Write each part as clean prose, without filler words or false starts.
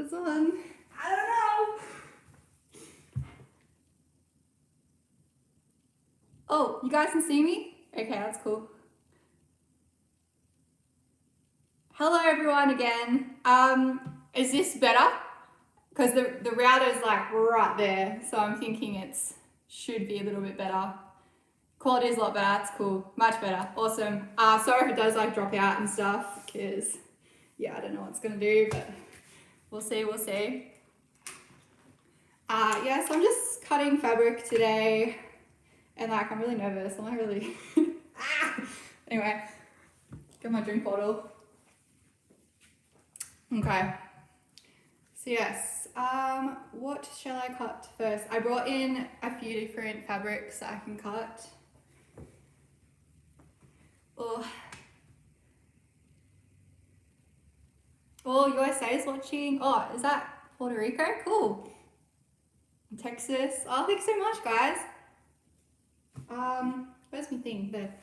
this on? I don't know. Oh, you guys can see me? Okay, that's cool. Hello everyone again. Is this better? Because the router is like right there, so I'm thinking it's should be a little bit better. Quality is a lot better, that's cool. Much better, awesome. Sorry if it does like drop out and stuff, because yeah, I don't know what it's gonna do, but we'll see. Yeah, so I'm just cutting fabric today, and like I'm really nervous. I'm like really Anyway, get my drink bottle. Okay. So yes, what shall I cut first? I brought in a few different fabrics that I can cut. Oh, USA is watching. Oh, is that Puerto Rico? Cool. Texas. Oh, thanks so much, guys. Where's my thing? There.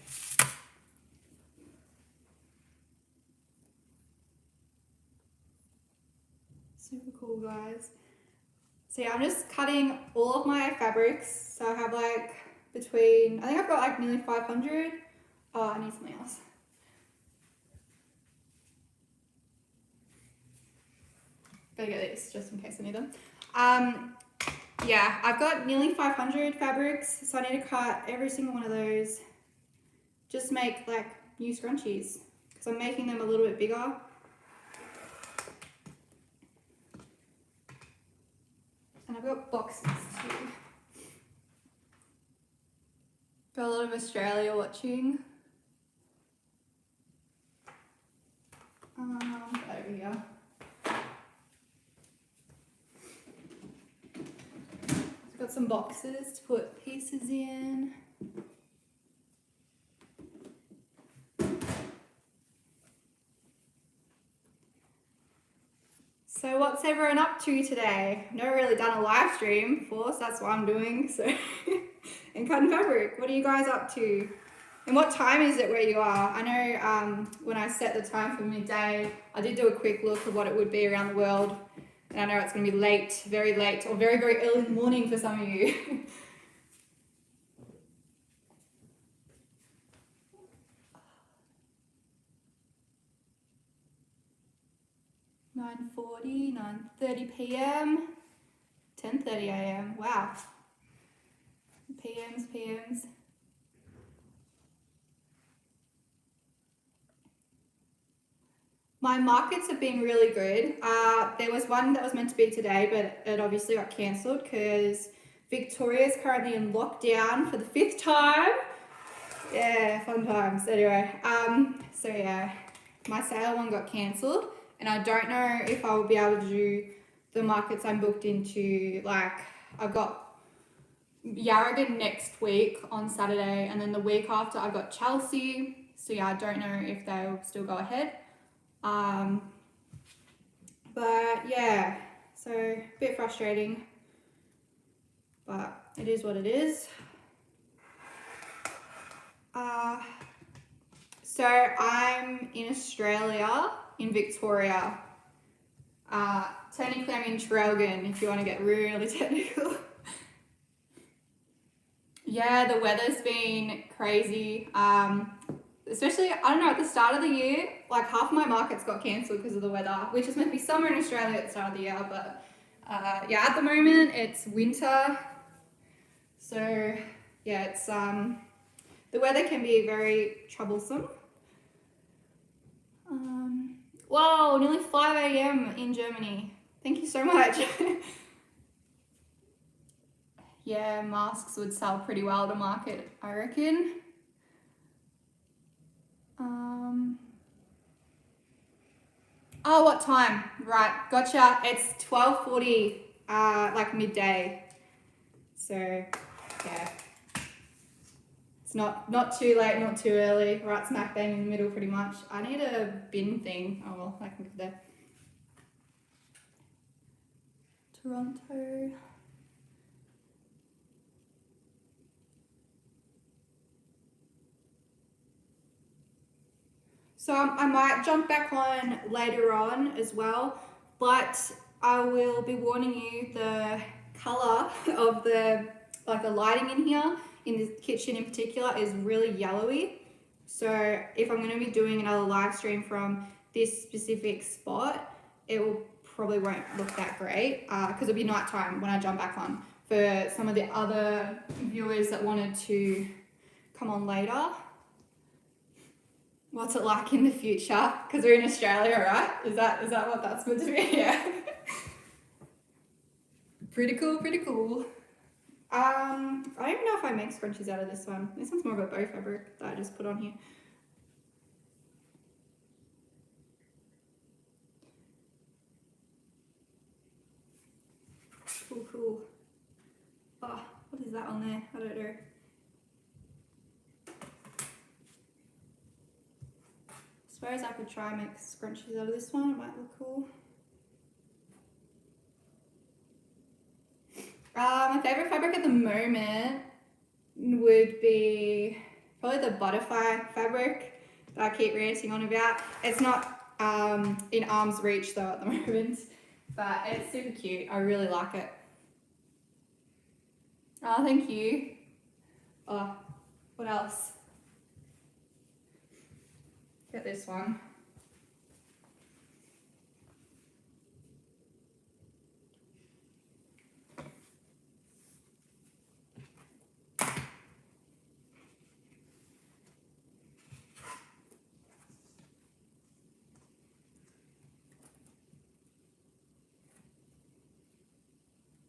Super cool, guys. So yeah, I'm just cutting all of my fabrics. So I have like between, I think I've got like nearly 500. Oh, I need something else. Better get this just in case I need them. Yeah, I've got nearly 500 fabrics, so I need to cut every single one of those. Just make like new scrunchies, because I'm making them a little bit bigger. And I've got boxes too. Got a lot of Australia watching. Over here. Got some boxes to put pieces in. So what's everyone up to today? I've never really done a live stream before, so that's what I'm doing. So and cutting fabric. What are you guys up to? And what time is it where you are? I know when I set the time for midday, I did do a quick look of what it would be around the world. And I know it's going to be late, very late, or very, very early in the morning for some of you. (9:40, 9:30 p.m., 10:30 a.m. Wow. PMs. My markets have been really good. There was one that was meant to be today, but it obviously got cancelled because Victoria is currently in lockdown for the 5th time. Yeah, fun times. Anyway, so yeah, my sale one got cancelled, and I don't know if I will be able to do the markets I'm booked into. Like, I've got Yarragon next week on Saturday, and then the week after I've got Chelsea. So yeah, I don't know if they'll still go ahead. But yeah, so a bit frustrating, but it is what it is. So I'm in Australia, in Victoria. Technically I'm in Traralgon, if you want to get really technical. Yeah, the weather's been crazy. Especially, I don't know, at the start of the year, like half of my markets got cancelled because of the weather, which is meant to be summer in Australia at the start of the year, but yeah, at the moment it's winter. So yeah, it's the weather can be very troublesome. Whoa, nearly 5 a.m. in Germany. Thank you so much. Yeah, masks would sell pretty well to market, I reckon. Oh, what time? Right, gotcha. It's 12:40, like midday. So, yeah. It's not too late, not too early. Right smack bang in the middle, pretty much. I need a bin thing. Oh well, I can go there. Toronto. So I might jump back on later on as well, but I will be warning you the colour of the lighting in here, in the kitchen in particular, is really yellowy. So if I'm going to be doing another live stream from this specific spot, it will probably won't look that great because it'll be nighttime when I jump back on. For some of the other viewers that wanted to come on later, what's it like in the future? Because we're in Australia, right? Is that what that's meant to be? Yeah. Pretty cool, pretty cool. I don't even know if I make scrunchies out of this one. This one's more of a bow fabric that I just put on here. Cool, cool. Oh, what is that on there? I don't know. I suppose I could try and make scrunchies out of this one. It might look cool. My favourite fabric at the moment would be probably the butterfly fabric that I keep ranting on about. It's not in arm's reach though at the moment, but it's super cute. I really like it. Oh, thank you. Oh, what else? Get this one.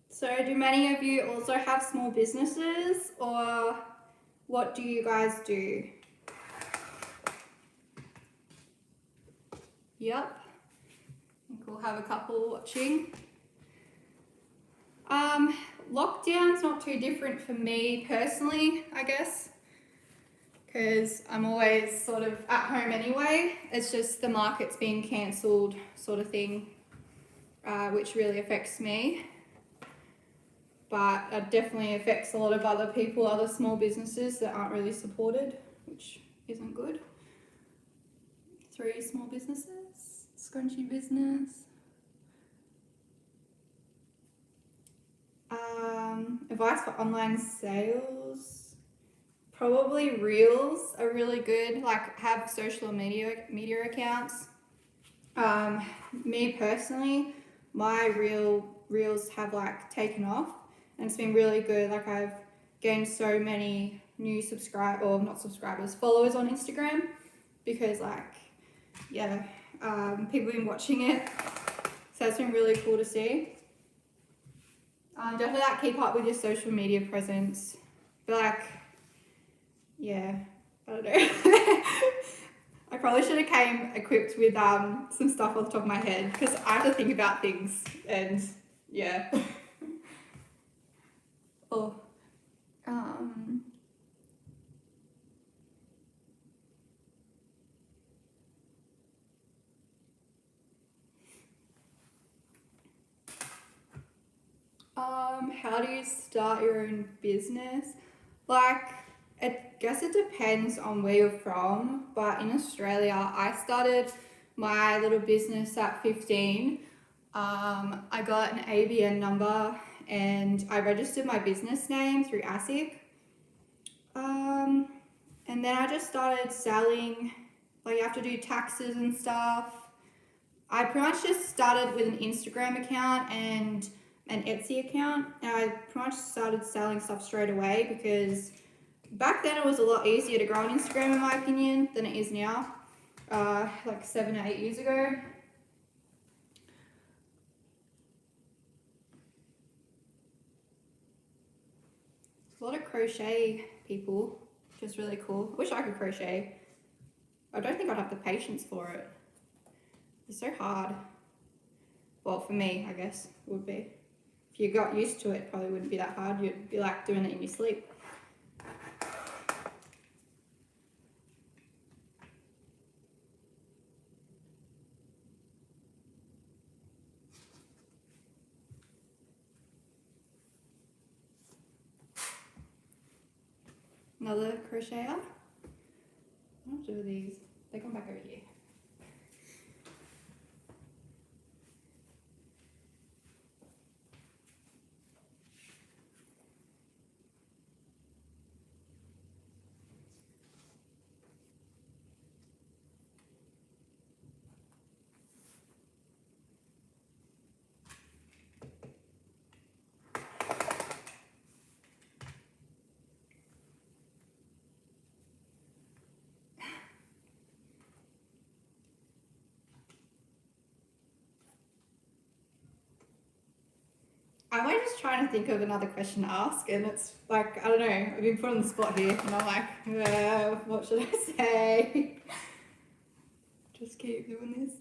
So do many of you also have small businesses, or what do you guys do? Yep, I think we'll have a couple watching. Lockdown's not too different for me personally, I guess, because I'm always sort of at home anyway. It's just the market's being cancelled sort of thing, which really affects me. But it definitely affects a lot of other people, other small businesses that aren't really supported, which isn't good. 3 small businesses, scrunchie business. Advice for online sales. Probably reels are really good, like have social media accounts. Me personally, my reels have like taken off. And it's been really good. Like I've gained so many new followers on Instagram because people have been watching it. So it's been really cool to see. Definitely keep up with your social media presence. But I don't know. I probably should have came equipped with some stuff off the top of my head because I have to think about things and yeah. Oh, how do you start your own business? I guess it depends on where you're from, but in Australia, I started my little business at 15. I got an ABN number and I registered my business name through ASIC. And then I just started selling, you have to do taxes and stuff. I pretty much just started with an Instagram account and an Etsy account, and I pretty much started selling stuff straight away because back then it was a lot easier to grow on Instagram in my opinion than it is now, 7 or 8 years ago. A lot of crochet people, which is really cool. I wish I could crochet. I don't think I'd have the patience for it. It's so hard. Well, for me, I guess, it would be. If you got used to it, it probably wouldn't be that hard. You'd be like doing it in your sleep. Another crocheter. What do these? They come back over here. I'm like just trying to think of another question to ask, and it's like, I don't know, I've been put on the spot here, and I'm like, what should I say? Just keep doing this.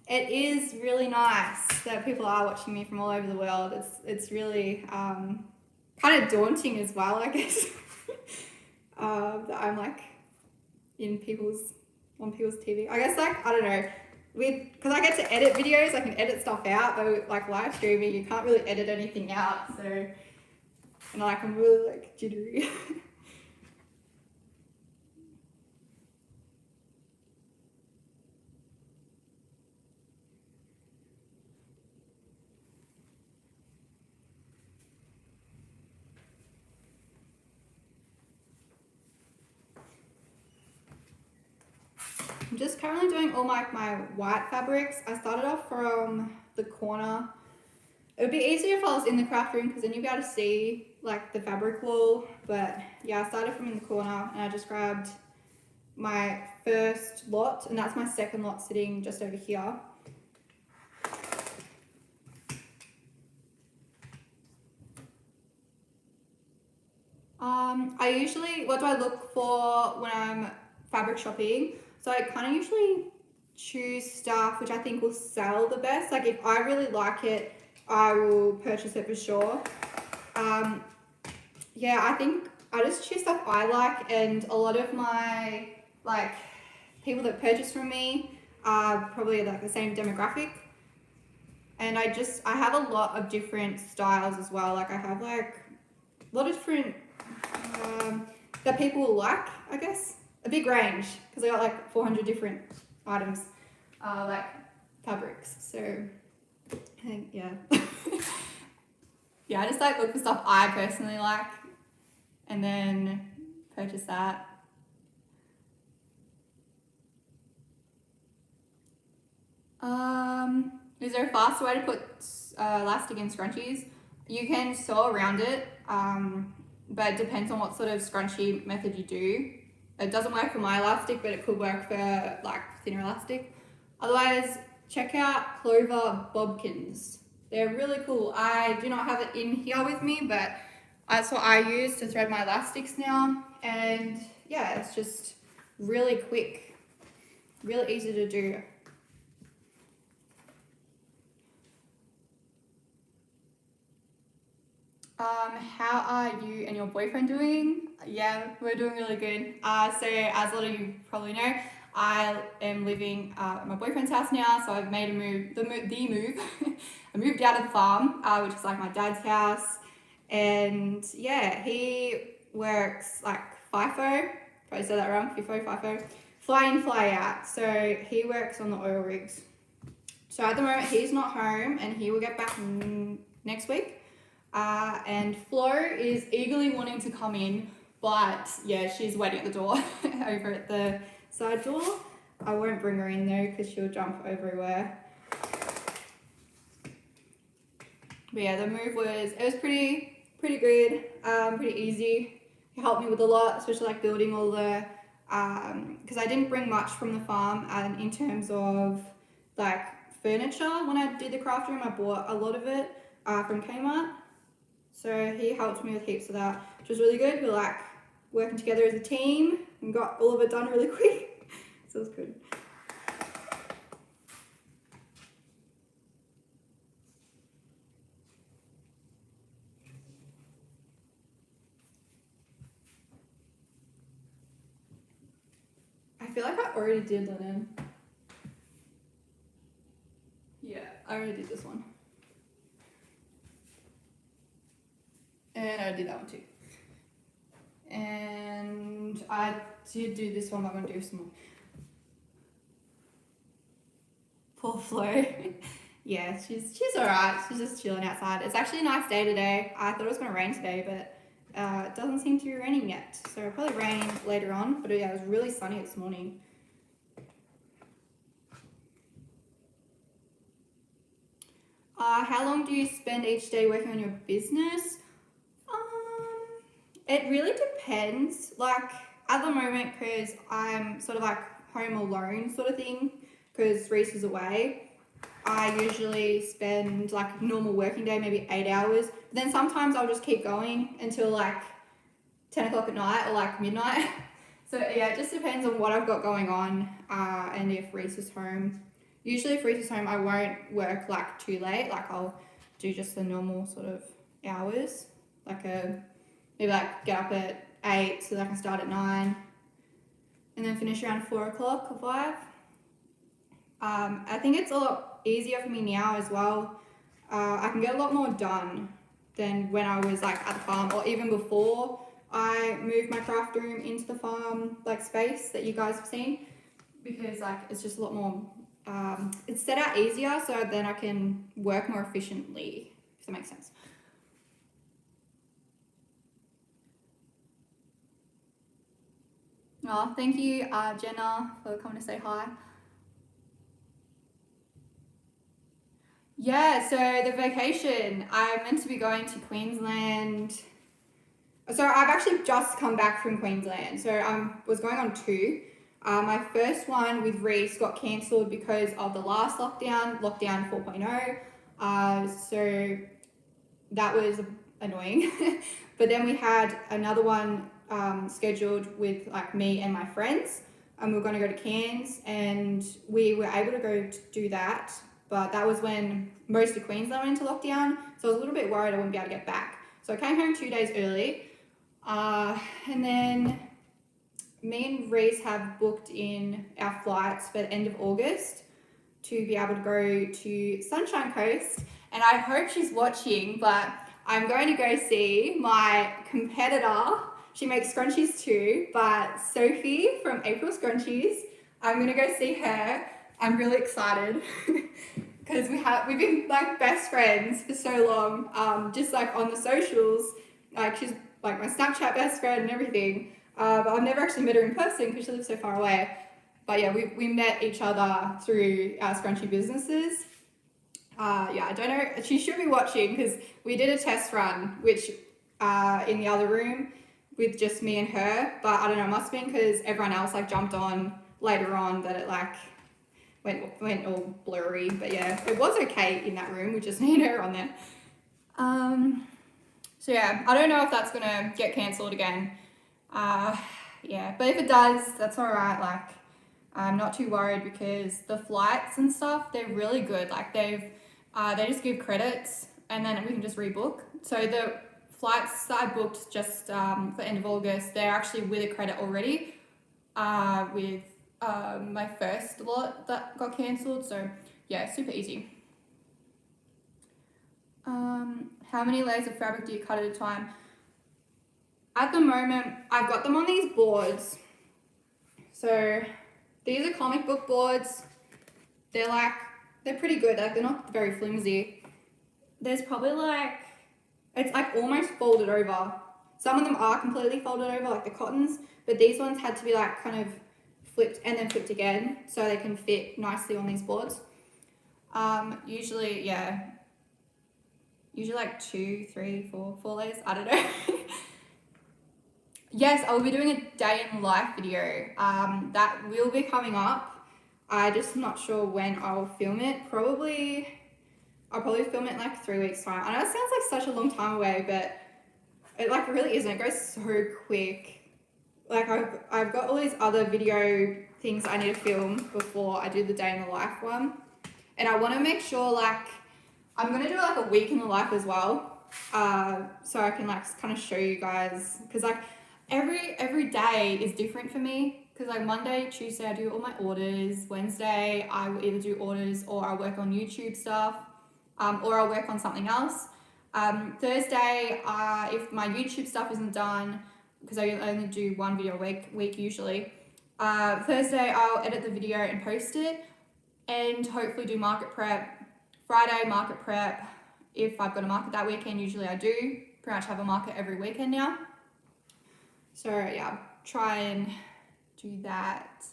It is really nice that people are watching me from all over the world. It's really kind of daunting as well, I guess. That I'm like on people's TV. I guess, like, I don't know, because I get to edit videos, I can edit stuff out, but like live streaming, you can't really edit anything out. So, and like I'm really like jittery. I'm just currently doing all my white fabrics. I started off from the corner. It would be easier if I was in the craft room because then you'd be able to see like the fabric wall. But yeah, I started from in the corner and I just grabbed my first lot, and that's my second lot sitting just over here. I usually, what do I look for when I'm fabric shopping? So I kind of usually choose stuff which I think will sell the best. Like if I really like it, I will purchase it for sure. Yeah, I think I just choose stuff I like, and a lot of my like people that purchase from me are probably like the same demographic. And I have a lot of different styles as well. Like I have like a lot of different that people will like, I guess. A big range, because I got like 400 different items, like fabrics. So I think, yeah. Yeah, I just like look for stuff I personally like and then purchase that. Is there a faster way to put elastic in scrunchies? You can sew around it, but it depends on what sort of scrunchie method you do. It doesn't work for my elastic, but it could work for like thinner elastic. Otherwise, check out Clover Bobkins. They're really cool. I do not have it in here with me, but that's what I use to thread my elastics now. And yeah, it's just really quick, really easy to do. How are you and your boyfriend doing? Yeah, we're doing really good. So as a lot of you probably know, I am living at my boyfriend's house now, so I've made a move, the move. I moved out of the farm, which is like my dad's house, and yeah, he works like FIFO, probably said that wrong, FIFO, fly in, fly out. So he works on the oil rigs. So at the moment he's not home, and he will get back next week. And Flo is eagerly wanting to come in, but yeah, she's waiting at the door over at the side door. I won't bring her in though because she'll jump everywhere. But yeah, the move was pretty good, pretty easy. It helped me with a lot, especially like building all the, because I didn't bring much from the farm in terms of like furniture. When I did the craft room, I bought a lot of it from Kmart. So he helped me with heaps of that, which was really good. We were like working together as a team and got all of it done really quick. So it was good. I feel like I already did linen. Yeah, I already did this one. And I did that one too. And I did do this one, but I'm gonna do some more. Poor Flo. Yeah, she's alright. She's just chilling outside. It's actually a nice day today. I thought it was gonna rain today, but it doesn't seem to be raining yet. So it'll probably rain later on. But yeah, it was really sunny this morning. How long do you spend each day working on your business? It really depends. Like at the moment, because I'm sort of like home alone sort of thing, because Reese is away. I usually spend like a normal working day, maybe 8 hours. But then sometimes I'll just keep going until like 10 o'clock at night or like midnight. So yeah, it just depends on what I've got going on and if Reese is home. Usually if Reese is home, I won't work like too late. Like I'll do just the normal sort of hours. Like maybe like get up at 8 so that I can start at 9 and then finish around 4 o'clock or 5. I think it's a lot easier for me now as well. I can get a lot more done than when I was like at the farm or even before I moved my craft room into the farm like space that you guys have seen, because like it's just a lot more it's set out easier, so then I can work more efficiently, if that makes sense. Oh, thank you Jenna for coming to say hi. Yeah, so the vacation, I'm meant to be going to Queensland. So I've actually just come back from Queensland. So I was going on 2. My first one with Reese got cancelled because of the last lockdown 4.0. So that was annoying. But then we had another one scheduled with like me and my friends. And we were going to go to Cairns, and we were able to go to do that. But that was when most of Queensland went into lockdown. So I was a little bit worried I wouldn't be able to get back. So I came home 2 days early. And then me and Reese have booked in our flights for the end of August to be able to go to Sunshine Coast. And I hope she's watching, but I'm going to go see my competitor. She makes scrunchies too, but Sophie from April Scrunchies. I'm going to go see her. I'm really excited because we've been like best friends for so long, just like on the socials. Like she's like my Snapchat best friend and everything, but I've never actually met her in person because she lives so far away. But yeah, we met each other through our scrunchie businesses. Yeah, I don't know, she should be watching because we did a test run which in the other room with just me and her, but I don't know, it must have been because everyone else like jumped on later on that it like went all blurry. But yeah, it was okay in that room, we just need her on there. So yeah, I don't know if that's gonna get cancelled again. Yeah, but if it does, that's all right. Like, I'm not too worried because the flights and stuff, they're really good. Like they just give credits and then we can just rebook. So the flights that I booked just for end of August, they're actually with a credit already with my first lot that got cancelled. So yeah, super easy. How many layers of fabric do you cut at a time? At the moment, I've got them on these boards. So these are comic book boards. They're pretty good. Like they're not very flimsy. There's probably like, it's like almost folded over. Some of them are completely folded over, like the cottons, but these ones had to be like kind of flipped and then flipped again so they can fit nicely on these boards. Usually like 2, 3, 4 layers, I don't know. Yes, I'll be doing a day in life video. That will be coming up. I'm just not sure when I'll film it. I'll probably film it in like 3 weeks time. I know it sounds like such a long time away, but it like really isn't. It goes so quick. Like I've got all these other video things I need to film before I do the day in the life one. And I want to make sure like, I'm going to do like a week in the life as well. So I can like kind of show you guys, because like every day is different for me. Because like Monday, Tuesday, I do all my orders. Wednesday, I will either do orders or I work on YouTube stuff, or I'll work on something else. Thursday, if my YouTube stuff isn't done, because I only do 1 video a week usually, Thursday I'll edit the video and post it, and hopefully do market prep. Friday, market prep. If I've got a market that weekend, usually I do. Pretty much have a market every weekend now. So yeah, try and do that.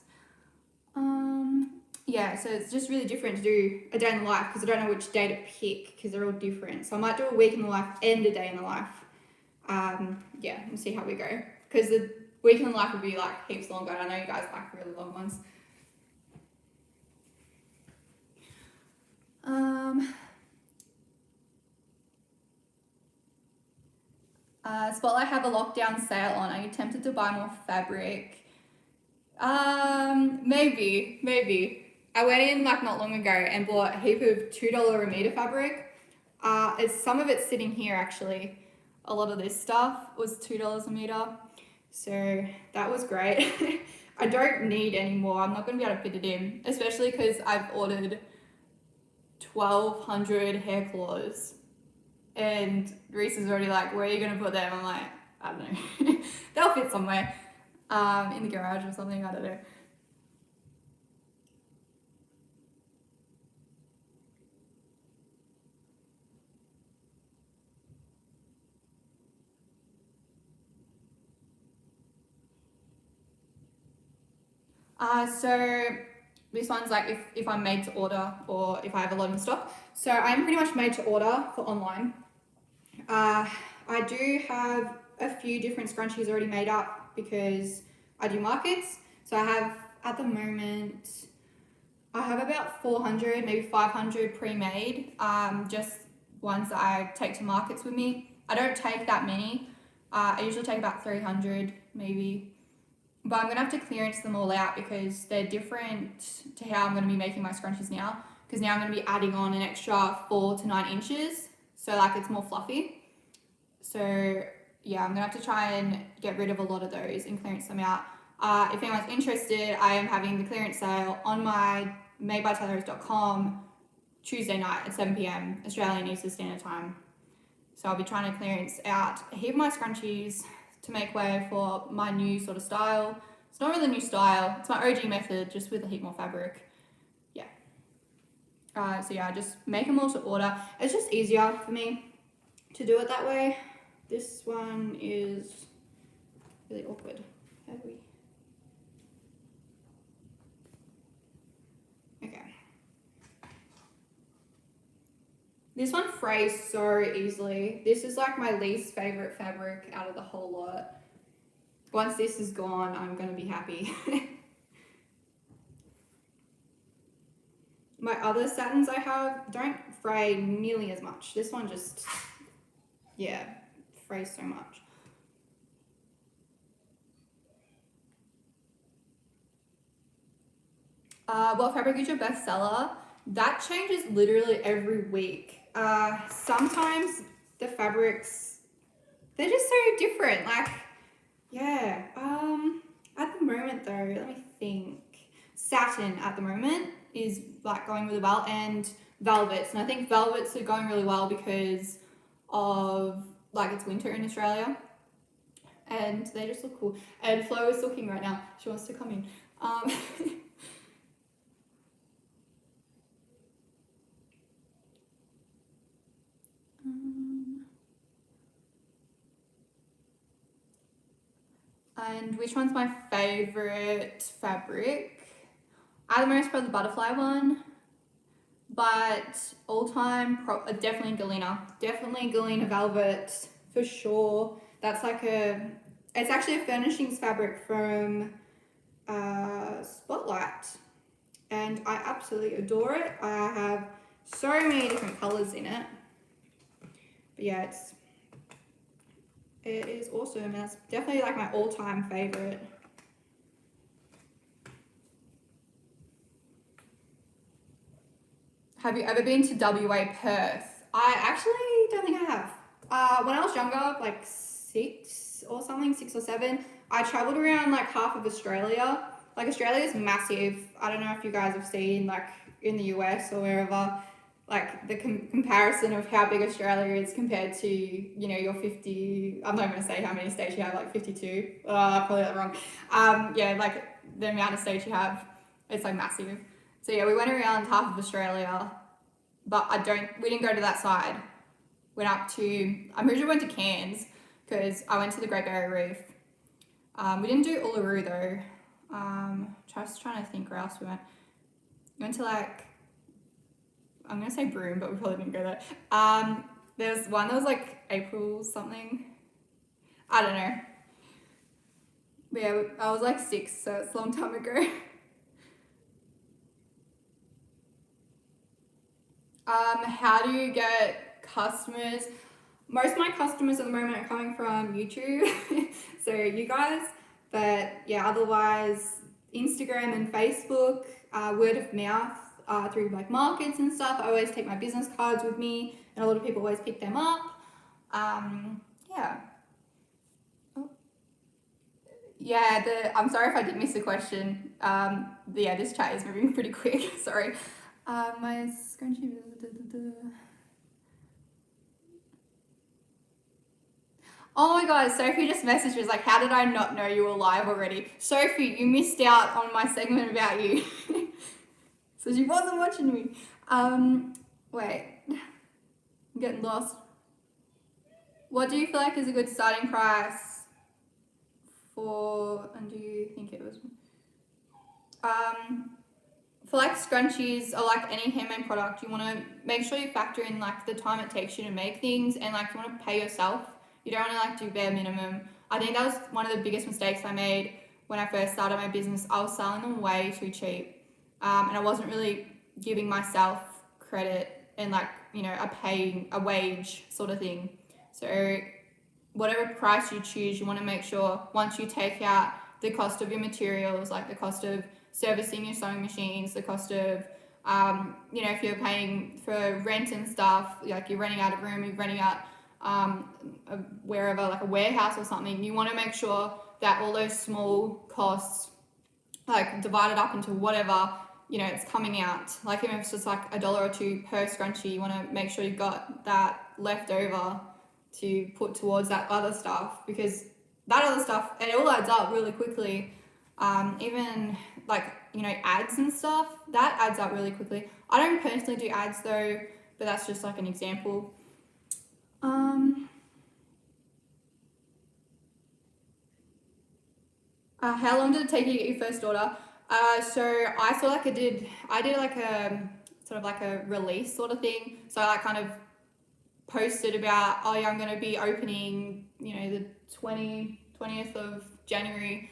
Yeah, so it's just really different to do a day in the life because I don't know which day to pick because they're all different. So I might do a week in the life and a day in the life. Yeah, and see how we go. Because the week in the life would be like heaps longer. I know you guys like really long ones. Spotlight have a lockdown sale on. Are you tempted to buy more fabric? Maybe. I went in like not long ago and bought a heap of $2 a meter fabric. Some of it's sitting here actually. A lot of this stuff was $2 a meter. So that was great. I don't need any more. I'm not going to be able to fit it in, especially because I've ordered 1,200 hair claws. And Reese is already like, where are you going to put them? I'm like, I don't know. They'll fit somewhere. In the garage or something, I don't know. So this one's like if I'm made to order or if I have a lot in stock. So I'm pretty much made to order for online. I do have a few different scrunchies already made up because I do markets. So I have, at the moment, I have about 400, maybe 500 pre-made, just ones that I take to markets with me. I don't take that many. I usually take about 300 maybe. But I'm going to have to clearance them all out because they're different to how I'm going to be making my scrunchies now. Because now I'm going to be adding on an extra 4 to 9 inches. So like it's more fluffy. So yeah, I'm going to have to try and get rid of a lot of those and clearance them out. If anyone's interested, I am having the clearance sale on my Madebytaylahrose.com Tuesday night at 7 p.m. Australian Eastern Standard Time. So I'll be trying to clearance out a heap of my scrunchies to make way for my new sort of style. It's not really a new style, it's my OG method, just with a heap more fabric. Yeah. So yeah, just make them all to order. It's just easier for me to do it that way. This one is really awkward. How do we? Okay. This one frays so easily. This is like my least favorite fabric out of the whole lot. Once this is gone, I'm gonna be happy. My other satins I have don't fray nearly as much. This one just, yeah, frays so much. What fabric is your best seller? That changes literally every week. Sometimes the fabrics, they're just so different. Like, yeah. At the moment though, let me think. Satin at the moment is like going really well, and velvets. And I think velvets are going really well because of like it's winter in Australia. And they just look cool. And Flo is looking right now. She wants to come in. And which one's my favorite fabric? At the moment, it's probably the butterfly one, but all time, definitely Galena. Definitely Galena velvet for sure. That's like it's actually a furnishings fabric from Spotlight, and I absolutely adore it. I have so many different colors in it, but yeah, it is awesome, and that's definitely like my all-time favorite. Have you ever been to WA Perth? I actually don't think I have. When I was younger, like 6 or 7, I traveled around like half of Australia. Like Australia is massive. I don't know if you guys have seen like in the US or wherever, like the comparison of how big Australia is compared to, you know, your 50, I'm not going to say how many states you have, like 52. I probably got that wrong. Yeah, like the amount of states you have, it's like massive. So yeah, we went around half of Australia, but we didn't go to that side. Went up to, I'm pretty sure we went to Cairns because I went to the Great Barrier Reef. We didn't do Uluru though. Just trying to think where else we went. We went to like, I'm going to say Broome, but we probably didn't go there. There's one that was like April something. I don't know. But yeah, I was like 6, so it's a long time ago. How do you get customers? Most of my customers at the moment are coming from YouTube, so you guys. But yeah, otherwise Instagram and Facebook, word of mouth, through like markets and stuff. I always take my business cards with me, and a lot of people always pick them up. Yeah. Oh. Yeah, I'm sorry if I did miss a question. Yeah, this chat is moving pretty quick. Sorry. My scrunchie. Oh my god, Sophie just messaged me, like, how did I not know you were live already? Sophie, you missed out on my segment about you. So she wasn't watching me. Wait, I'm getting lost. What do you feel like is a good starting price for, and do you think it was, for like scrunchies or like any handmade product, you want to make sure you factor in like the time it takes you to make things, and like you want to pay yourself. You don't want to like do bare minimum. I think that was one of the biggest mistakes I made when I first started my business. I was selling them way too cheap, and I wasn't really giving myself credit and like, you know, a wage sort of thing. So whatever price you choose, you want to make sure once you take out the cost of your materials, like the cost of servicing your sewing machines, the cost of, you know, if you're paying for rent and stuff, like you're renting out a room, you're renting out wherever, like a warehouse or something, you want to make sure that all those small costs, like divided up into whatever, you know, it's coming out. Like even if it's just like $1 or $2 per scrunchie, you want to make sure you've got that left over to put towards that other stuff, because that other stuff, it all adds up really quickly. Even like, you know, ads and stuff, that adds up really quickly. I don't personally do ads though, but that's just like an example. How long did it take you to get your first order? So I sort of like I did like a sort of like a release sort of thing. So I like kind of posted about, oh yeah, I'm going to be opening, you know, the 20th of January.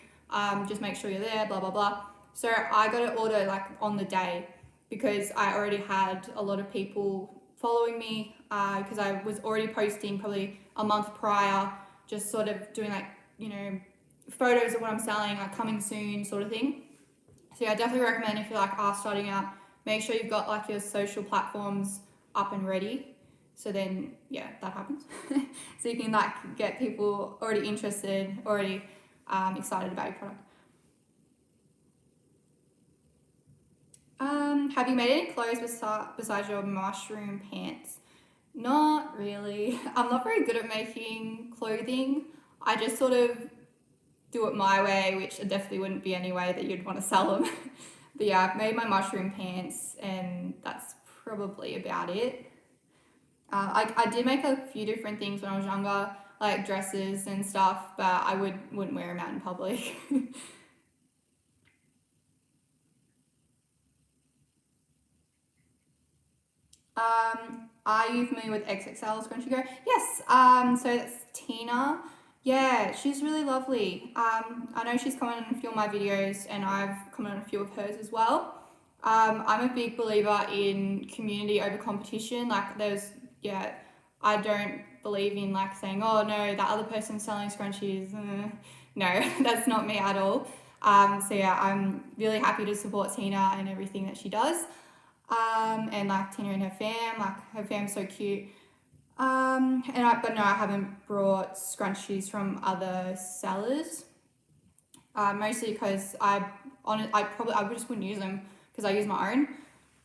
Just make sure you're there, blah, blah, blah. So I got an order like on the day, because I already had a lot of people following me, because I was already posting probably a month prior, just sort of doing like, you know, photos of what I'm selling, like coming soon sort of thing. So yeah, I definitely recommend, if you're like starting out, make sure you've got like your social platforms up and ready. So then, yeah, that happens. So you can like get people already interested, already excited about your product. Have you made any clothes besides your mushroom pants? Not really. I'm not very good at making clothing. I just sort of do it my way, which definitely wouldn't be any way that you'd want to sell them. But yeah, I've made my mushroom pants, and that's probably about it. I did make a few different things when I was younger, like dresses and stuff, but I wouldn't wear them out in public. Are you familiar with XXL Scrunchy Go? Yes. So that's Tina. Yeah, she's really lovely. I know she's commented on a few of my videos, and I've commented on a few of hers as well. I'm a big believer in community over competition. Like yeah, I don't believe in like saying, oh no, that other person's selling scrunchies. No, that's not me at all. So yeah, I'm really happy to support Tina and everything that she does. And like Tina and her fam, like her fam's so cute. But no, I haven't brought scrunchies from other sellers. Mostly because I just wouldn't use them, because I use my own.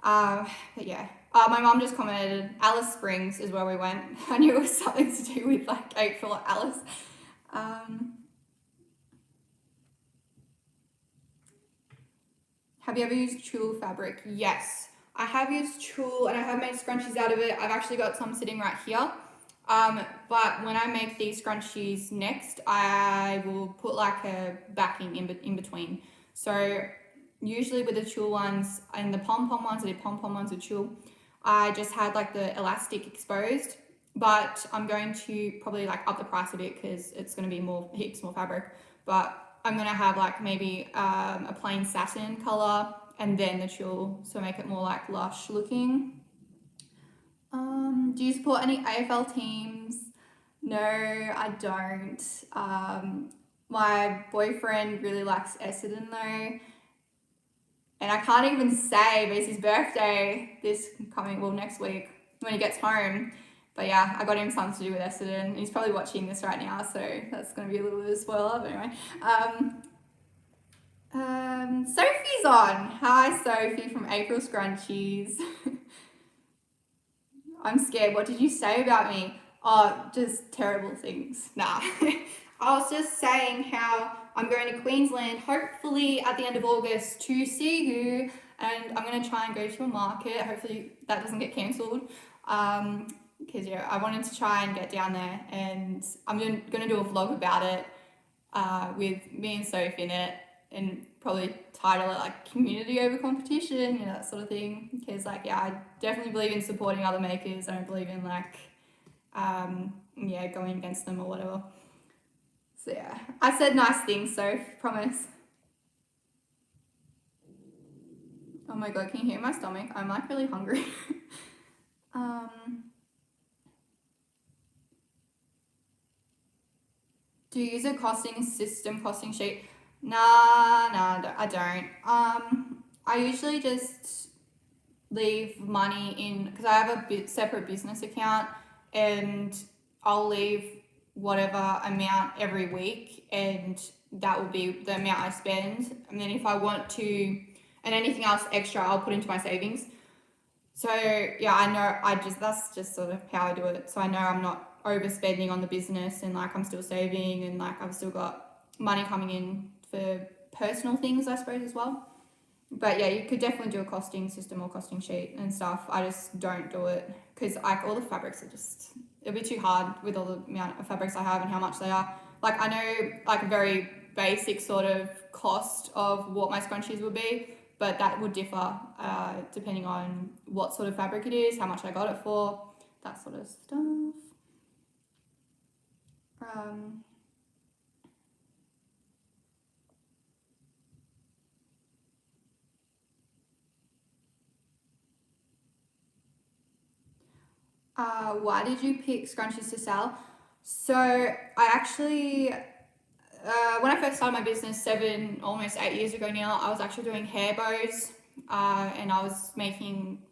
But yeah. My mum just commented, Alice Springs is where we went. I knew it was something to do with like April or Alice. Have you ever used tulle fabric? Yes. I have used tulle, and I have made scrunchies out of it. I've actually got some sitting right here. But when I make these scrunchies next, I will put like a backing in between. So usually with the tulle ones and the pom-pom ones, I did pom-pom ones with tulle, I just had like the elastic exposed, but I'm going to probably like up the price a bit, because it's going to be heaps more fabric. But I'm going to have like maybe a plain satin color and then the tulle, so make it more like lush looking. Do you support any AFL teams? No, I don't. My boyfriend really likes Essendon though. And I can't even say, but it's his birthday next week when he gets home. But yeah, I got him something to do with Essendon. He's probably watching this right now, so that's going to be a little bit of a spoiler. But anyway, Sophie's on. Hi, Sophie from April Scrunchies. I'm scared. What did you say about me? Oh, just terrible things. Nah. I was just saying how I'm going to Queensland, hopefully at the end of August, to see you, and I'm going to try and go to a market. Hopefully that doesn't get cancelled. Because yeah, I wanted to try and get down there, and I'm going to do a vlog about it with me and Soph in it, and probably title it like community over competition, that sort of thing. Because like, yeah, I definitely believe in supporting other makers. I don't believe in like, going against them or whatever. So yeah, I said nice things, so promise. Oh my god, can you hear my stomach? I'm like really hungry. Do you use a costing sheet? Nah, I don't. I usually just leave money in, because I have a separate business account, and I'll leave whatever amount every week, and that will be the amount I spend. And then if I want to, and anything else extra, I'll put into my savings. So yeah, I know that's just sort of how I do it. So I know I'm not overspending on the business, and like I'm still saving, and like I've still got money coming in for personal things, I suppose, as well. But yeah, you could definitely do a costing system or costing sheet and stuff. I just don't do it because like all the fabrics are just, it'll be too hard with all the amount of fabrics I have and how much they are. Like I know like a very basic sort of cost of what my scrunchies would be, but that would differ depending on what sort of fabric it is, how much I got it for, that sort of stuff. Why did you pick scrunchies to sell? So I actually, when I first started my business almost 8 years ago now, I was actually doing hair bows, and I was making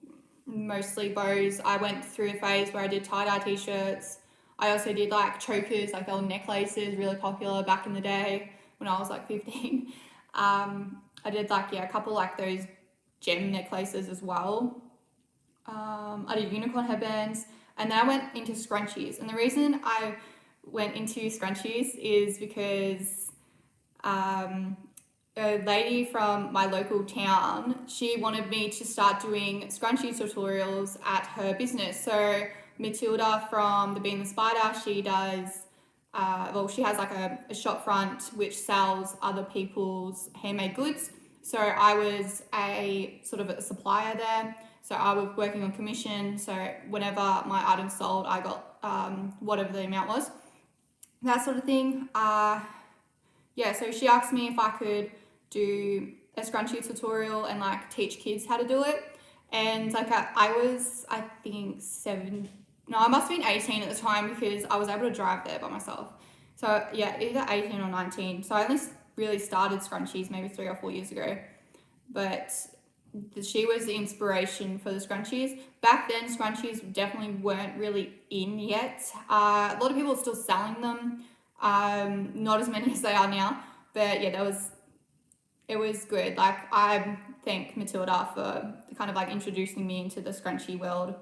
mostly bows. I went through a phase where I did tie-dye t-shirts. I also did like chokers, like old necklaces, really popular back in the day when I was like 15. I did like, a couple like those gem necklaces as well. I did unicorn headbands, and then I went into scrunchies. And the reason I went into scrunchies is because a lady from my local town, she wanted me to start doing scrunchie tutorials at her business. So Matilda from the Bean the Spider, she does, she has like a shop front which sells other people's handmade goods. So I was a sort of a supplier there. So I was working on commission. So whenever my items sold, I got whatever the amount was, that sort of thing. So she asked me if I could do a scrunchie tutorial and like teach kids how to do it. And like I was, I think I must have been 18 at the time because I was able to drive there by myself. So yeah, either 18 or 19. So I only really started scrunchies maybe 3 or 4 years ago. But she was the inspiration for the scrunchies. Back then, scrunchies definitely weren't really in yet. A lot of people are still selling them. Not as many as they are now. But yeah, it was good. Like I thank Matilda for kind of like introducing me into the scrunchie world.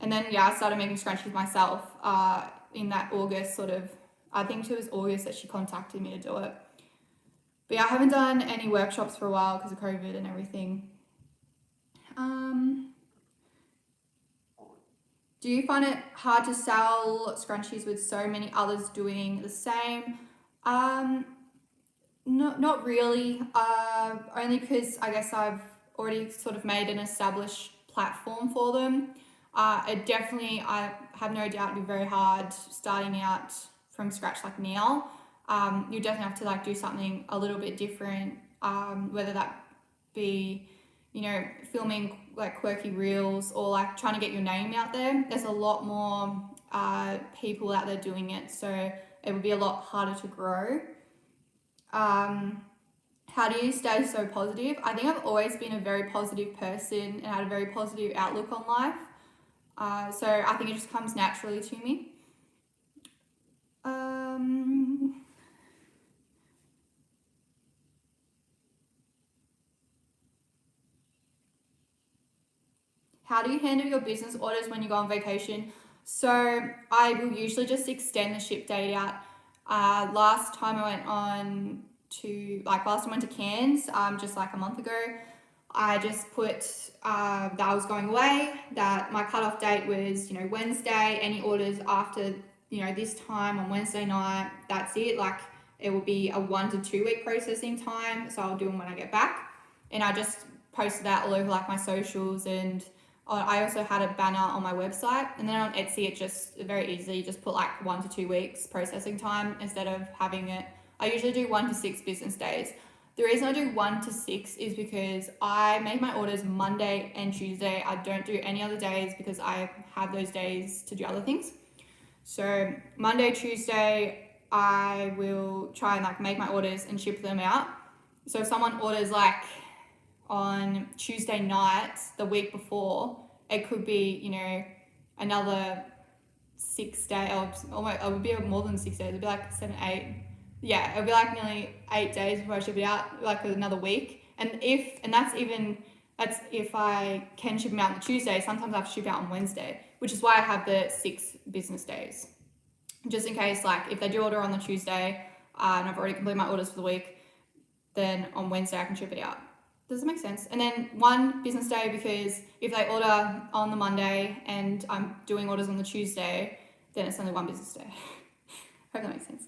And then I started making scrunchies myself in that August sort of, I think it was August that she contacted me to do it. But yeah, I haven't done any workshops for a while because of COVID and everything. Do you find it hard to sell scrunchies with so many others doing the same? Not really. Only because I guess I've already sort of made an established platform for them. I have no doubt it'd be very hard starting out from scratch like now. You definitely have to like do something a little bit different, whether that be, you know, filming like quirky reels or like trying to get your name out there, there's a lot more people out there doing it, so it would be a lot harder to grow. How do you stay so positive? I think I've always been a very positive person and had a very positive outlook on life. So I think it just comes naturally to me. How do you handle your business orders when you go on vacation? So I will usually just extend the ship date out. Last time I went to Cairns, just like a month ago, I just put that I was going away, that my cutoff date was, you know, Wednesday. Any orders after, you know, this time on Wednesday night, that's it. Like, it will be a 1 to 2 week processing time, so I'll do them when I get back. And I just posted that all over like my socials, and I also had a banner on my website, and then on Etsy, it just very easily just put like 1 to 2 weeks processing time instead of having it. I usually do 1 to 6 business days. The reason I do 1 to 6 is because I make my orders Monday and Tuesday. I don't do any other days because I have those days to do other things. So Monday, Tuesday, I will try and like make my orders and ship them out. So if someone orders like on Tuesday night the week before, it could be, you know, another 6 days, or it would be more than 6 days, it'd be like 7, 8. Yeah, it'll be like nearly 8 days before I ship it out, like another week. And that's if I can ship them out on the Tuesday. Sometimes I have to ship out on Wednesday, which is why I have the 6 business days. Just in case, like, if they do order on the Tuesday, and I've already completed my orders for the week, then on Wednesday I can ship it out. Does it make sense? And then 1 business day, because if they order on the Monday and I'm doing orders on the Tuesday, then it's only 1 business day. Hope that makes sense.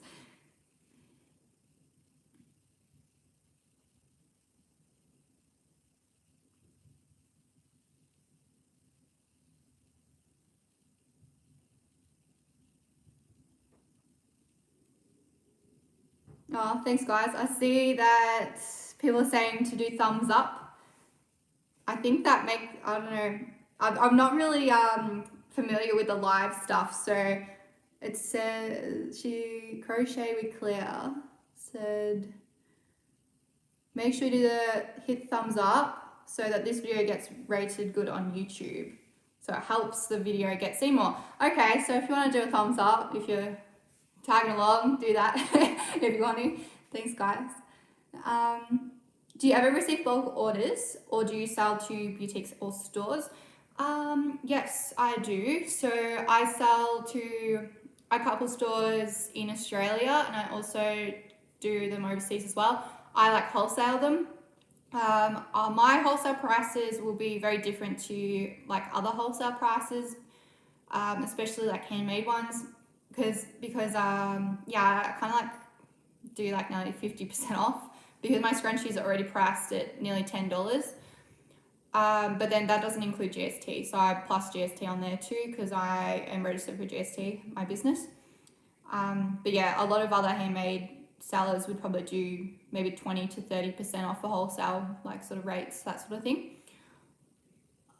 Oh, thanks guys. I see that people are saying to do thumbs up. I think that I don't know. I'm not really familiar with the live stuff, so it says, she crochet with Claire said, make sure to hit thumbs up so that this video gets rated good on YouTube. So it helps the video get seen more. Okay, so if you want to do a thumbs up, if you're tagging along, do that if you want to. Thanks guys. Do you ever receive bulk orders, or do you sell to boutiques or stores? Yes, I do. So I sell to a couple stores in Australia, and I also do them overseas as well. I like wholesale them. My wholesale prices will be very different to like other wholesale prices, especially like handmade ones, because I kind of like do like nearly 50% off, because my scrunchies are already priced at nearly $10. But then that doesn't include GST, so I plus GST on there too, because I am registered for GST, my business. But yeah, a lot of other handmade sellers would probably do maybe 20 to 30% off for wholesale, like sort of rates, that sort of thing.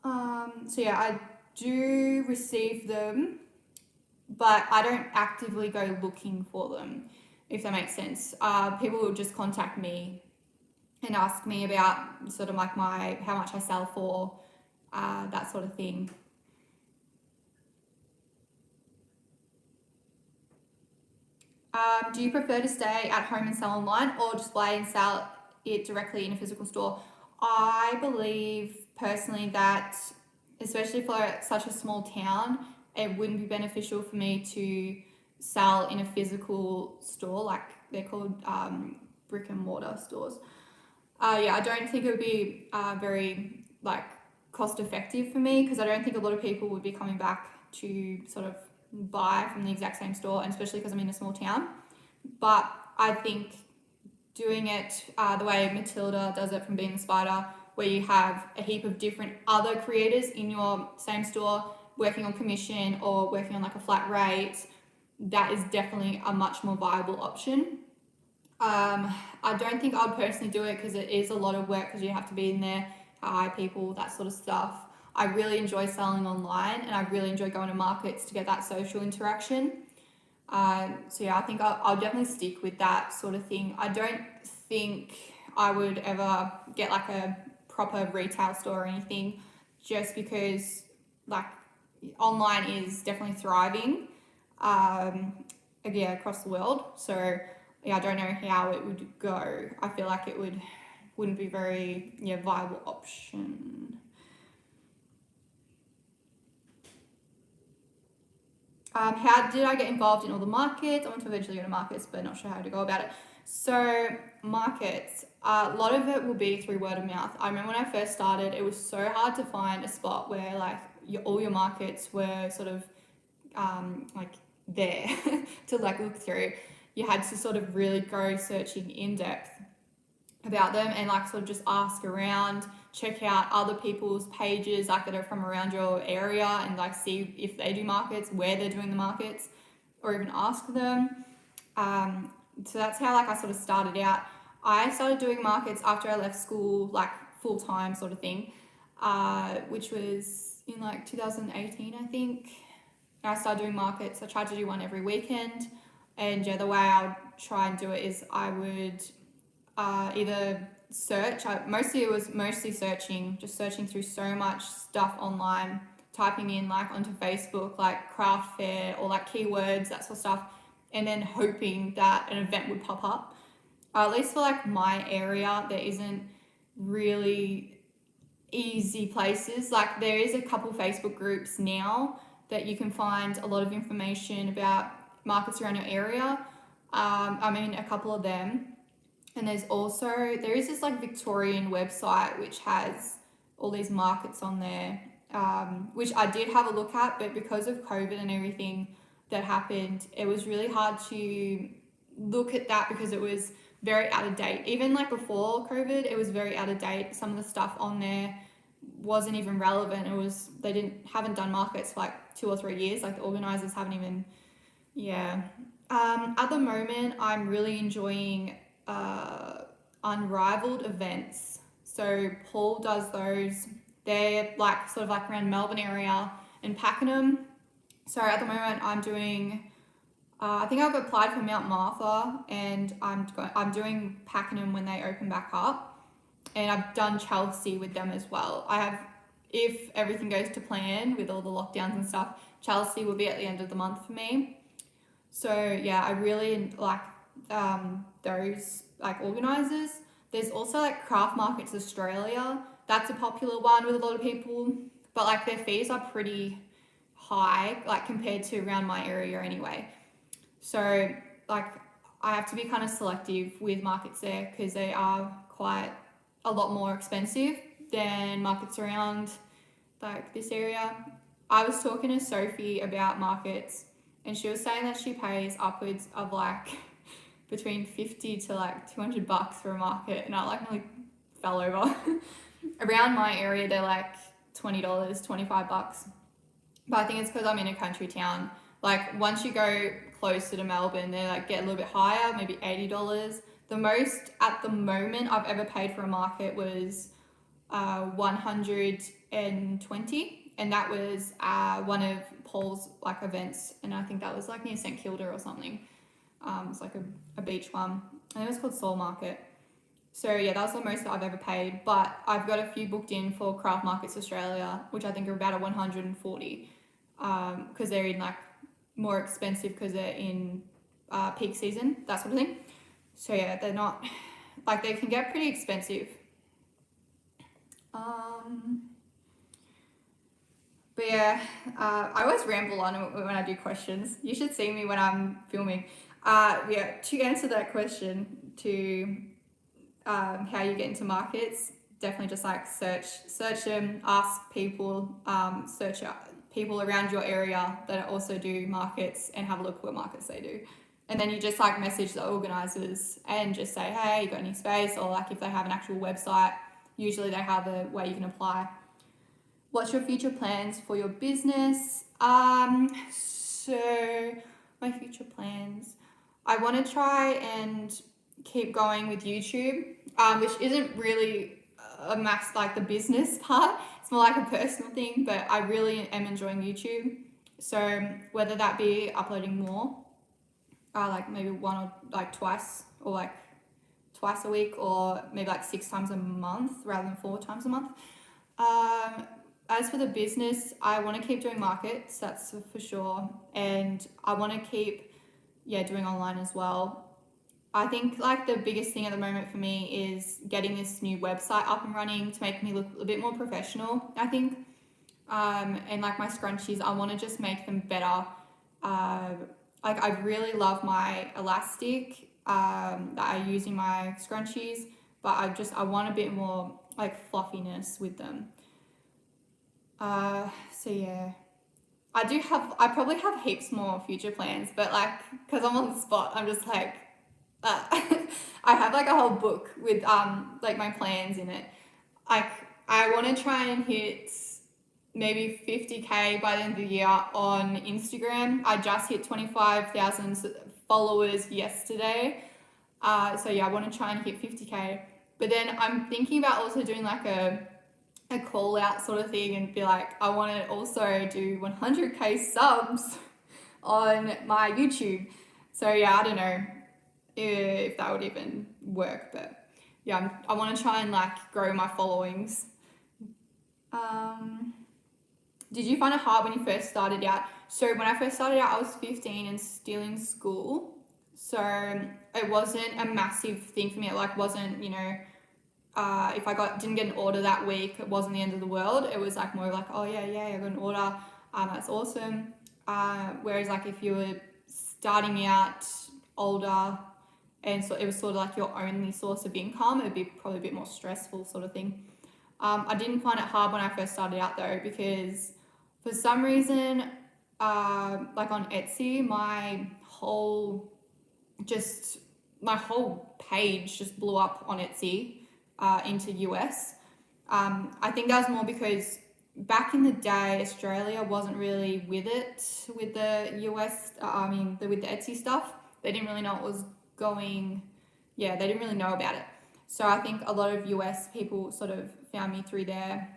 So yeah, I do receive them, but I don't actively go looking for them, if that makes sense. People will just contact me and ask me about sort of like how much I sell for, that sort of thing. Do you prefer to stay at home and sell online, or display and sell it directly in a physical store? I believe personally that, especially for such a small town, it wouldn't be beneficial for me to sell in a physical store, like they're called brick and mortar stores. Yeah, I don't think it would be very like cost effective for me, because I don't think a lot of people would be coming back to sort of buy from the exact same store, and especially because I'm in a small town. But I think doing it the way Matilda does it from Being the Spider, where you have a heap of different other creators in your same store working on commission or working on like a flat rate, that is definitely a much more viable option. I don't think I'd personally do it, because it is a lot of work, because you have to be in there hi people, that sort of stuff. I really enjoy selling online, and I really enjoy going to markets to get that social interaction. So yeah, I think I'll definitely stick with that sort of thing. I don't think I would ever get like a proper retail store or anything, just because like online is definitely thriving, yeah, across the world. So yeah, I don't know how it would go. I feel like it wouldn't be very viable option. How did I get involved in all the markets? I want to eventually go to markets, but not sure how to go about it. So markets, a lot of it will be through word of mouth. I remember when I first started, it was so hard to find a spot where like all your markets were sort of like there to like look through. You had to sort of really go searching in depth about them and like sort of just ask around, check out other people's pages like that are from around your area, and like see if they do markets, where they're doing the markets, or even ask them. So that's how like I sort of started out. I started doing markets after I left school, like full time sort of thing, which was in like 2018, I think. I started doing markets. I tried to do one every weekend, and yeah, the way I would try and do it is I would either search. It was mostly searching, just searching through so much stuff online, typing in like onto Facebook like craft fair or like keywords, that sort of stuff, and then hoping that an event would pop up. At least for like my area, there isn't really easy places. Like there is a couple Facebook groups now that you can find a lot of information about markets around your area. I mean, a couple of them. And there is this like Victorian website which has all these markets on there, which I did have a look at, but because of COVID and everything that happened, it was really hard to look at that because it was very out of date. Even like before COVID, it was very out of date. Some of the stuff on there wasn't even relevant. Haven't done markets for like 2 or 3 years. Like the organizers haven't even, yeah. At the moment, I'm really enjoying Unrivaled events. So Paul does those. They're like sort of like around Melbourne area and Pakenham. So at the moment I'm doing, I think I've applied for Mount Martha, and I'm doing Pakenham when they open back up, and I've done Chelsea with them as well. If everything goes to plan with all the lockdowns and stuff, Chelsea will be at the end of the month for me. So yeah, I really like those like organisers. There's also like Craft Markets Australia. That's a popular one with a lot of people, but like their fees are pretty high, like compared to around my area anyway. So like I have to be kind of selective with markets there because they are quite a lot more expensive than markets around like this area. I was talking to Sophie about markets, and she was saying that she pays upwards of like between 50 to like $200 for a market, and I like nearly fell over. Around my area, they're like $20, $25. But I think it's because I'm in a country town. Like once you go closer to Melbourne, they like get a little bit higher, maybe $80. The most at the moment I've ever paid for a market was 120, and that was one of Paul's like events, and I think that was like near St Kilda or something. It's like a beach one, and it was called Soul Market. So yeah, that's the most that I've ever paid, but I've got a few booked in for Craft Markets Australia, which I think are about a 140, because they're in like more expensive because they're in peak season, that sort of thing. So yeah, they're not, like they can get pretty expensive. But yeah, I always ramble on when I do questions. You should see me when I'm filming. Yeah, to answer that question, to how you get into markets, definitely just like search them, ask people, search people around your area that also do markets, and have a look what markets they do. And then you just like message the organisers and just say, hey, you got any space? Or like if they have an actual website, usually they have a way you can apply. What's your future plans for your business? So my future plans, I want to try and keep going with YouTube, which isn't really like the business part. It's more like a personal thing, but I really am enjoying YouTube. So whether that be uploading more, like maybe one or like twice, or like twice a week, or maybe like 6 times a month rather than 4 times a month. As for the business, I want to keep doing markets, that's for sure, and I want to keep doing online as well. I think like the biggest thing at the moment for me is getting this new website up and running to make me look a bit more professional, I think. And like my scrunchies, I want to just make them better. Like I really love my elastic that I use in my scrunchies, but I want a bit more like fluffiness with them. So yeah, I probably have heaps more future plans, but like, cause I'm on the spot, I'm just like, I have like a whole book with like my plans in it. Like I want to try and hit maybe 50k by the end of the year on Instagram. I just hit 25,000 followers yesterday. So yeah, I want to try and hit 50k. But then I'm thinking about also doing like a call out sort of thing and be like, I want to also do 100k subs on my YouTube. So yeah, I don't know if that would even work, but yeah, I want to try and like grow my followings. Did you find it hard when you first started out? So when I first started out, I was 15 and still in school. So it wasn't a massive thing for me. It like wasn't, you know, if I didn't get an order that week, it wasn't the end of the world. It was like more like, oh yeah, I got an order. That's awesome. Whereas like if you were starting out older and so it was sort of like your only source of income, it'd be probably a bit more stressful sort of thing. I didn't find it hard when I first started out though, because for some reason, like on Etsy, my whole page just blew up on Etsy into US. I think that was more because back in the day, Australia wasn't really with it, with the US, with the Etsy stuff. They didn't really know what was going, they didn't really know about it. So I think a lot of US people sort of found me through there.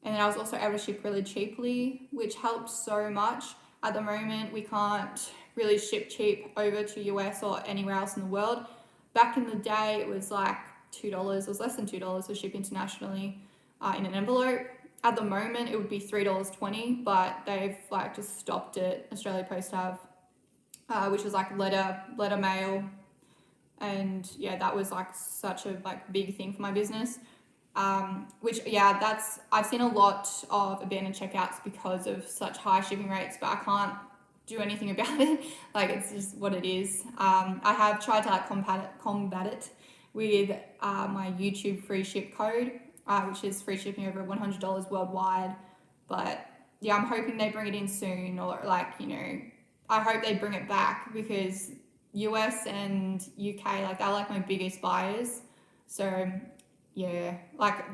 And then I was also able to ship really cheaply, which helped so much. At the moment, we can't really ship cheap over to US or anywhere else in the world. Back in the day, it was like $2. It was less than $2 to ship internationally in an envelope. At the moment, it would be $3.20, but they've like just stopped it. Australia Post have, which was like letter mail. And yeah, that was like such a like big thing for my business. I've seen a lot of abandoned checkouts because of such high shipping rates, but I can't do anything about it. Like it's just what it is. I have tried to like combat it with my YouTube free ship code, which is free shipping over $100 worldwide. But yeah, I'm hoping they bring it in soon, or like, you know, I hope they bring it back, because US and UK, like they're like my biggest buyers. So yeah, like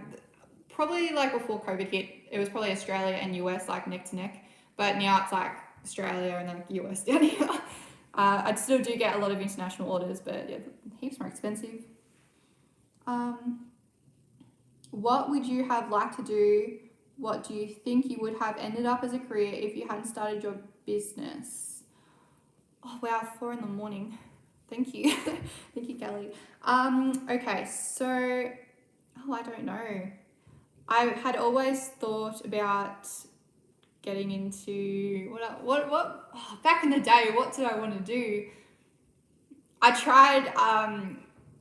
probably like before COVID hit, it was probably Australia and US like neck to neck, but now it's like Australia and then US down here. I still do get a lot of international orders, but yeah, heaps more expensive. What would you have liked to do? What do you think you would have ended up as a career if you hadn't started your business? Oh wow, 4 a.m. Thank you. Thank you, Kelly. Okay, so, I don't know. I had always thought about getting into, back in the day, what did I want to do? I tried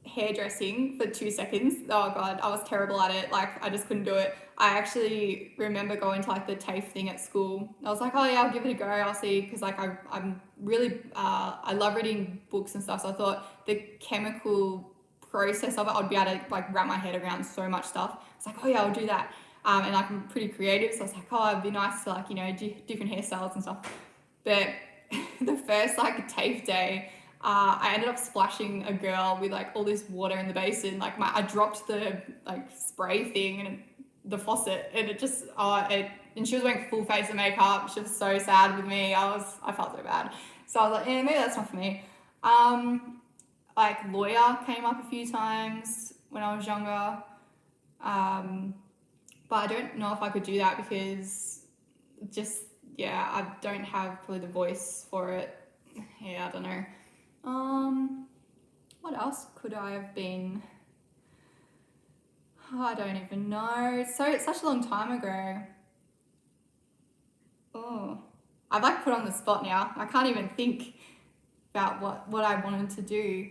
hairdressing for 2 seconds. Oh God, I was terrible at it. Like I just couldn't do it. I actually remember going to like the TAFE thing at school. I was like, oh yeah, I'll give it a go. I'll see, because like I'm really, I love reading books and stuff. So I thought the chemical process of it, I'd be able to like wrap my head around so much stuff. It's like, oh yeah, I'll do that. And like I'm pretty creative, so I was like, oh, it'd be nice to like, you know, do different hairstyles and stuff. But the first like TAFE day, I ended up splashing a girl with like all this water in the basin. Like I dropped the like spray thing and the faucet, and it just and she was wearing full face of makeup. She was so sad with me. I felt so bad. So I was like, maybe that's not for me. Like lawyer came up a few times when I was younger. But I don't know if I could do that because I don't have probably the voice for it. Yeah, I don't know. What else could I have been? Oh, I don't even know. It's such a long time ago. Oh, I've like put on the spot now. I can't even think about what I wanted to do.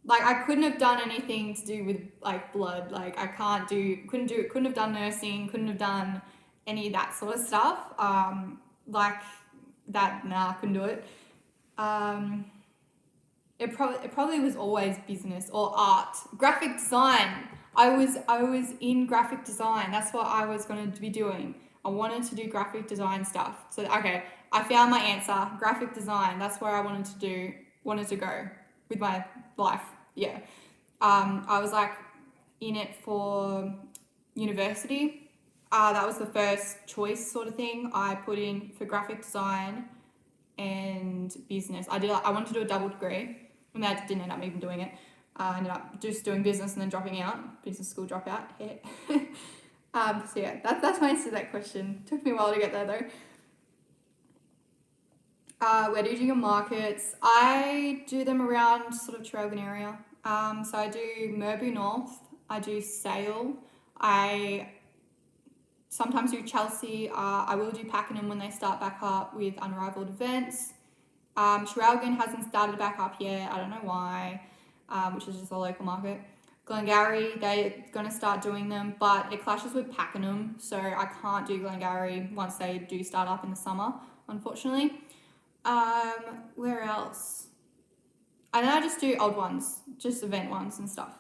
Like I couldn't have done anything to do with like blood. Like I couldn't have done nursing, couldn't have done any of that sort of stuff. Like that, nah, I couldn't do it. It probably was always business or art, graphic design. I was in graphic design. That's what I was going to be doing. I wanted to do graphic design stuff. So okay, I found my answer. Graphic design. That's where I wanted to go with my life. Yeah. I was like in it for university. That was the first choice sort of thing I put in for graphic design and business. I wanted to do a double degree, and I didn't end up even doing it. I ended up just doing business and then dropping out, business school dropout. Yeah. So yeah, that's my answer to that question. Took me a while to get there though. Where do you do your markets? I do them around sort of Traralgon area. So I do Merbau North. I do Sale. I sometimes do Chelsea. I will do Pakenham when they start back up with Unrivaled events. Traralgon hasn't started back up yet. I don't know why, which is just a local market. Glengarry, they're going to start doing them, but it clashes with Pakenham, so I can't do Glengarry once they do start up in the summer, unfortunately. Where else? And then I just do old ones, just event ones and stuff.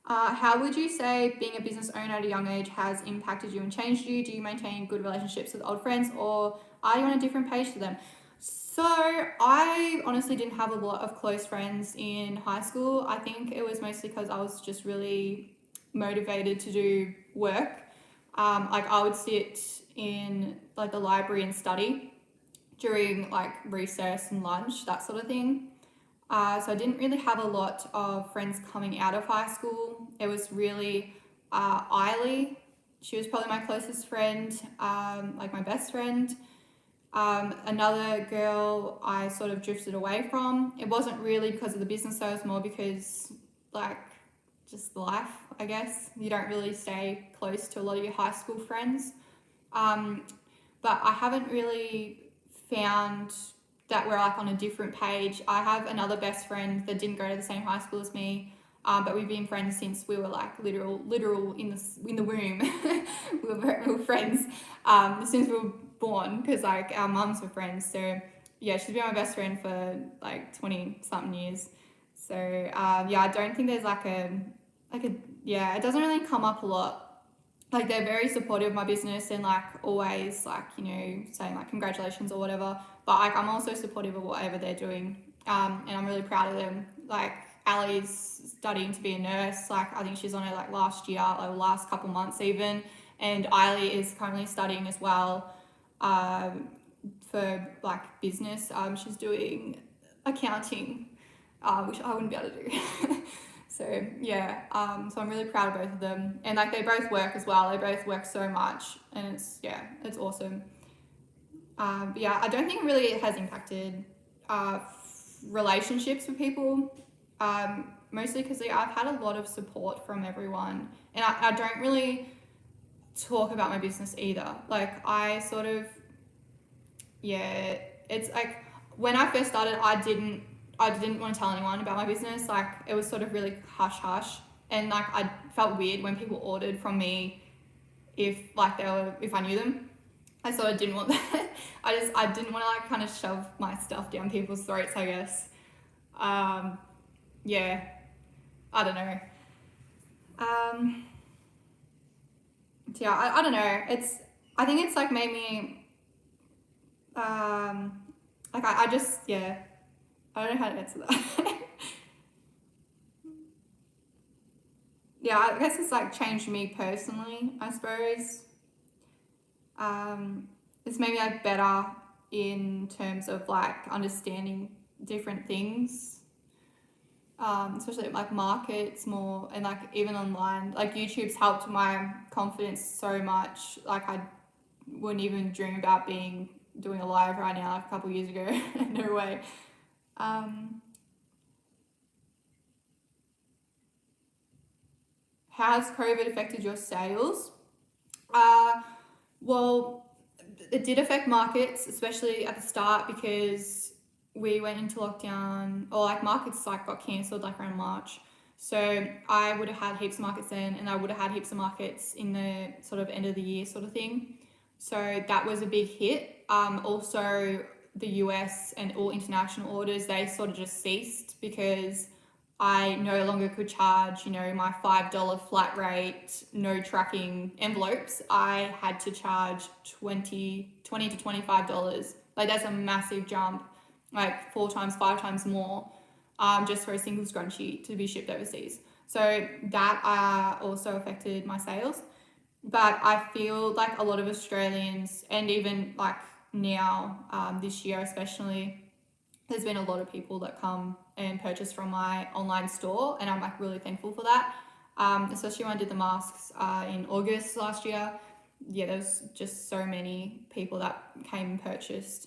How would you say being a business owner at a young age has impacted you and changed you? Do you maintain good relationships with old friends, or are you on a different page to them? So I honestly didn't have a lot of close friends in high school. I think it was mostly because I was just really motivated to do work. Like I would sit in like the library and study during like recess and lunch, that sort of thing. So I didn't really have a lot of friends coming out of high school. It was really Eiley. She was probably my closest friend, like my best friend. Another girl I sort of drifted away from. It wasn't really because of the business, though. It was more because like just life, I guess. You don't really stay close to a lot of your high school friends. But I haven't really found that we're like on a different page. I have another best friend that didn't go to the same high school as me, but we've been friends since we were like literal in the womb. we were friends since we were born, because like our mums were friends. So yeah, she's been my best friend for like 20 something years. So yeah, I don't think there's it doesn't really come up a lot. Like they're very supportive of my business and like always like, you know, saying like congratulations or whatever. But like I'm also supportive of whatever they're doing. And I'm really proud of them. Like Ali's studying to be a nurse. Like I think she's on her like last year, like last couple months even. And Eiley is currently studying as well for like business. She's doing accounting, which I wouldn't be able to do. So yeah, so I'm really proud of both of them, and like they both work as well. They both work so much, and it's awesome. But yeah, I don't think really it has impacted relationships with people, mostly because I've had a lot of support from everyone, and I don't really talk about my business either. Like I sort of, yeah, it's like when I first started, I didn't want to tell anyone about my business. Like it was sort of really hush, and like I felt weird when people ordered from me if I knew them. I sort of didn't want that. I didn't want to like kind of shove my stuff down people's throats, I guess. Yeah, I don't know. Yeah, I don't know. I think it's like made me like I just, yeah, I don't know how to answer that. Yeah, I guess it's like changed me personally, I suppose. It's made me like better in terms of like understanding different things, especially like markets more, and like even online. Like YouTube's helped my confidence so much. Like I wouldn't even dream about doing a live right now like a couple years ago. No way. How has COVID affected your sales? Well, it did affect markets, especially at the start, because we went into lockdown, or like markets like got cancelled like around March. So I would have had heaps of markets then, and I would have had heaps of markets in the sort of end of the year sort of thing. So that was a big hit. Also, the US and all international orders, they sort of just ceased because I no longer could charge, my $5 flat rate, no tracking envelopes. I had to charge $20 to $25. Like that's a massive jump, like 4 times, 5 times more, just for a single scrunchie to be shipped overseas. So that also affected my sales. But I feel like a lot of Australians, and even like now, this year especially, there's been a lot of people that come and purchase from my online store, and I'm like really thankful for that. Especially when I did the masks in August last year. Yeah, there's just so many people that came and purchased.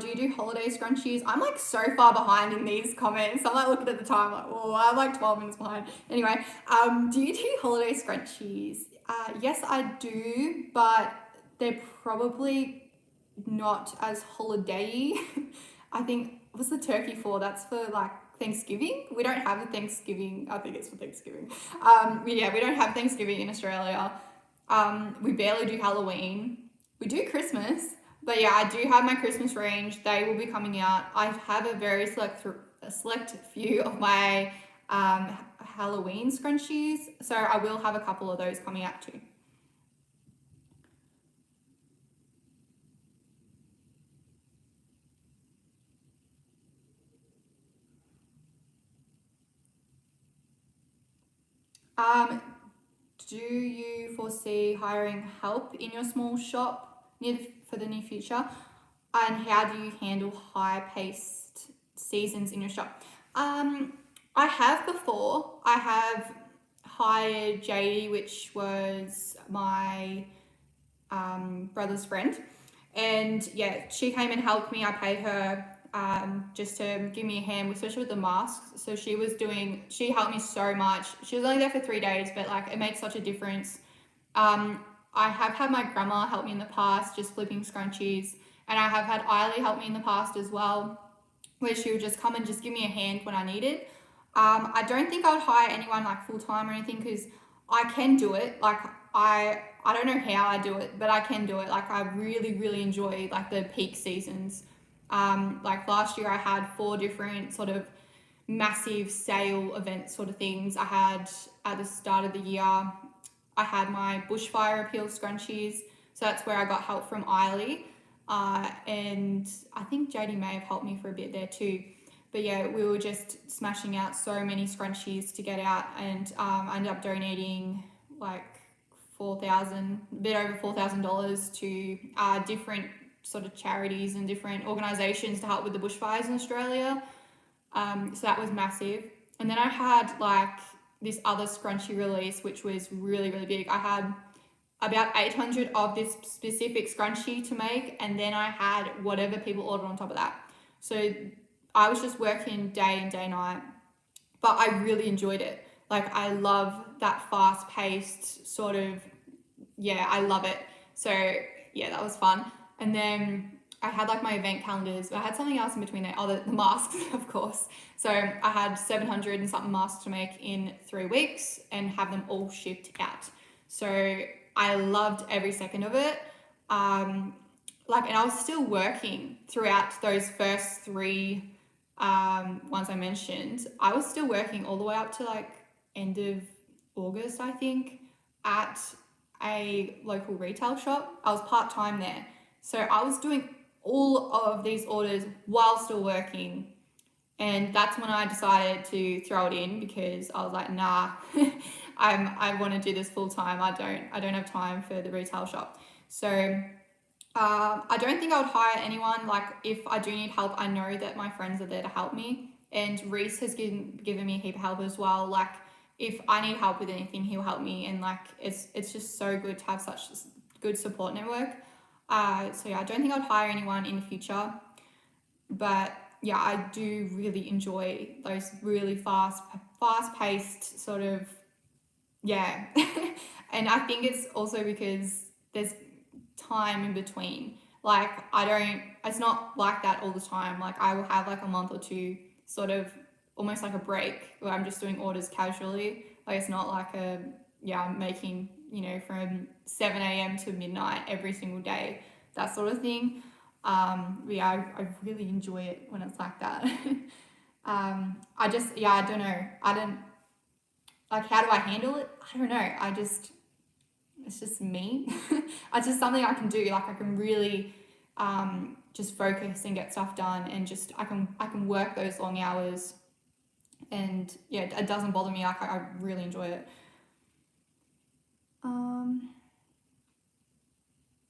Do you do holiday scrunchies? I'm like so far behind in these comments. I'm like looking at the time, like, oh, I'm like 12 minutes behind. Anyway, do you do holiday scrunchies? Yes, I do, but they're probably not as holiday-y. I think, what's the turkey for? That's for like Thanksgiving. We don't have a Thanksgiving. I think it's for Thanksgiving. Yeah, we don't have Thanksgiving in Australia. We barely do Halloween. We do Christmas. But yeah, I do have my Christmas range. They will be coming out. I have a very select few of my Halloween scrunchies. So I will have a couple of those coming out too. Do you foresee hiring help in your small shop for the near future? And how do you handle high-paced seasons in your shop? I have before. I have hired JD, which was my brother's friend. And yeah, she came and helped me. I paid her just to give me a hand, especially with the masks. So she helped me so much. She was only there for 3 days, but like it made such a difference. I have had my grandma help me in the past, just flipping scrunchies. And I have had Eiley help me in the past as well, where she would just come and just give me a hand when I needed. I don't think I would hire anyone like full-time or anything, because I can do it. Like I don't know how I do it, but I can do it. Like I really, really enjoy like the peak seasons. Like last year I had 4 different sort of massive sale event sort of things. I had at the start of the year, I had my bushfire appeal scrunchies. So that's where I got help from Eiley. And I think JD may have helped me for a bit there too. But yeah, we were just smashing out so many scrunchies to get out, and I ended up donating like a bit over $4,000 to different sort of charities and different organisations to help with the bushfires in Australia. So that was massive. And then I had like this other scrunchie release, which was really, really big. I had about 800 of this specific scrunchie to make, and then I had whatever people ordered on top of that. So I was just working day and day night, but I really enjoyed it. Like I love that fast-paced sort of, yeah, I love it. So yeah, that was fun. And then I had like my event calendars, but I had something else in between there. Oh, the masks, of course. So I had 700 and something masks to make in 3 weeks and have them all shipped out. So I loved every second of it. And I was still working throughout those first 3 ones I mentioned. I was still working all the way up to like end of August, I think, at a local retail shop. I was part-time there. So I was doing all of these orders while still working. And that's when I decided to throw it in, because I was like, nah, I want to do this full time. I don't have time for the retail shop. So I don't think I would hire anyone. Like, if I do need help, I know that my friends are there to help me. And Reese has given me a heap of help as well. Like, if I need help with anything, he'll help me. And like, it's just so good to have such good support network. So yeah, I don't think I'd hire anyone in the future. But yeah, I do really enjoy those really fast-paced sort of, yeah. And I think it's also because there's time in between. Like, it's not like that all the time. Like, I will have like a month or two sort of almost like a break where I'm just doing orders casually. Like, it's not like I'm making, from 7 a.m. to midnight every single day, that sort of thing. Yeah, I really enjoy it when it's like that. I don't know. Like, how do I handle it? I don't know. It's just me. It's just something I can do. Like, I can really just focus and get stuff done, and just I can work those long hours, and yeah, it doesn't bother me. Like, I really enjoy it.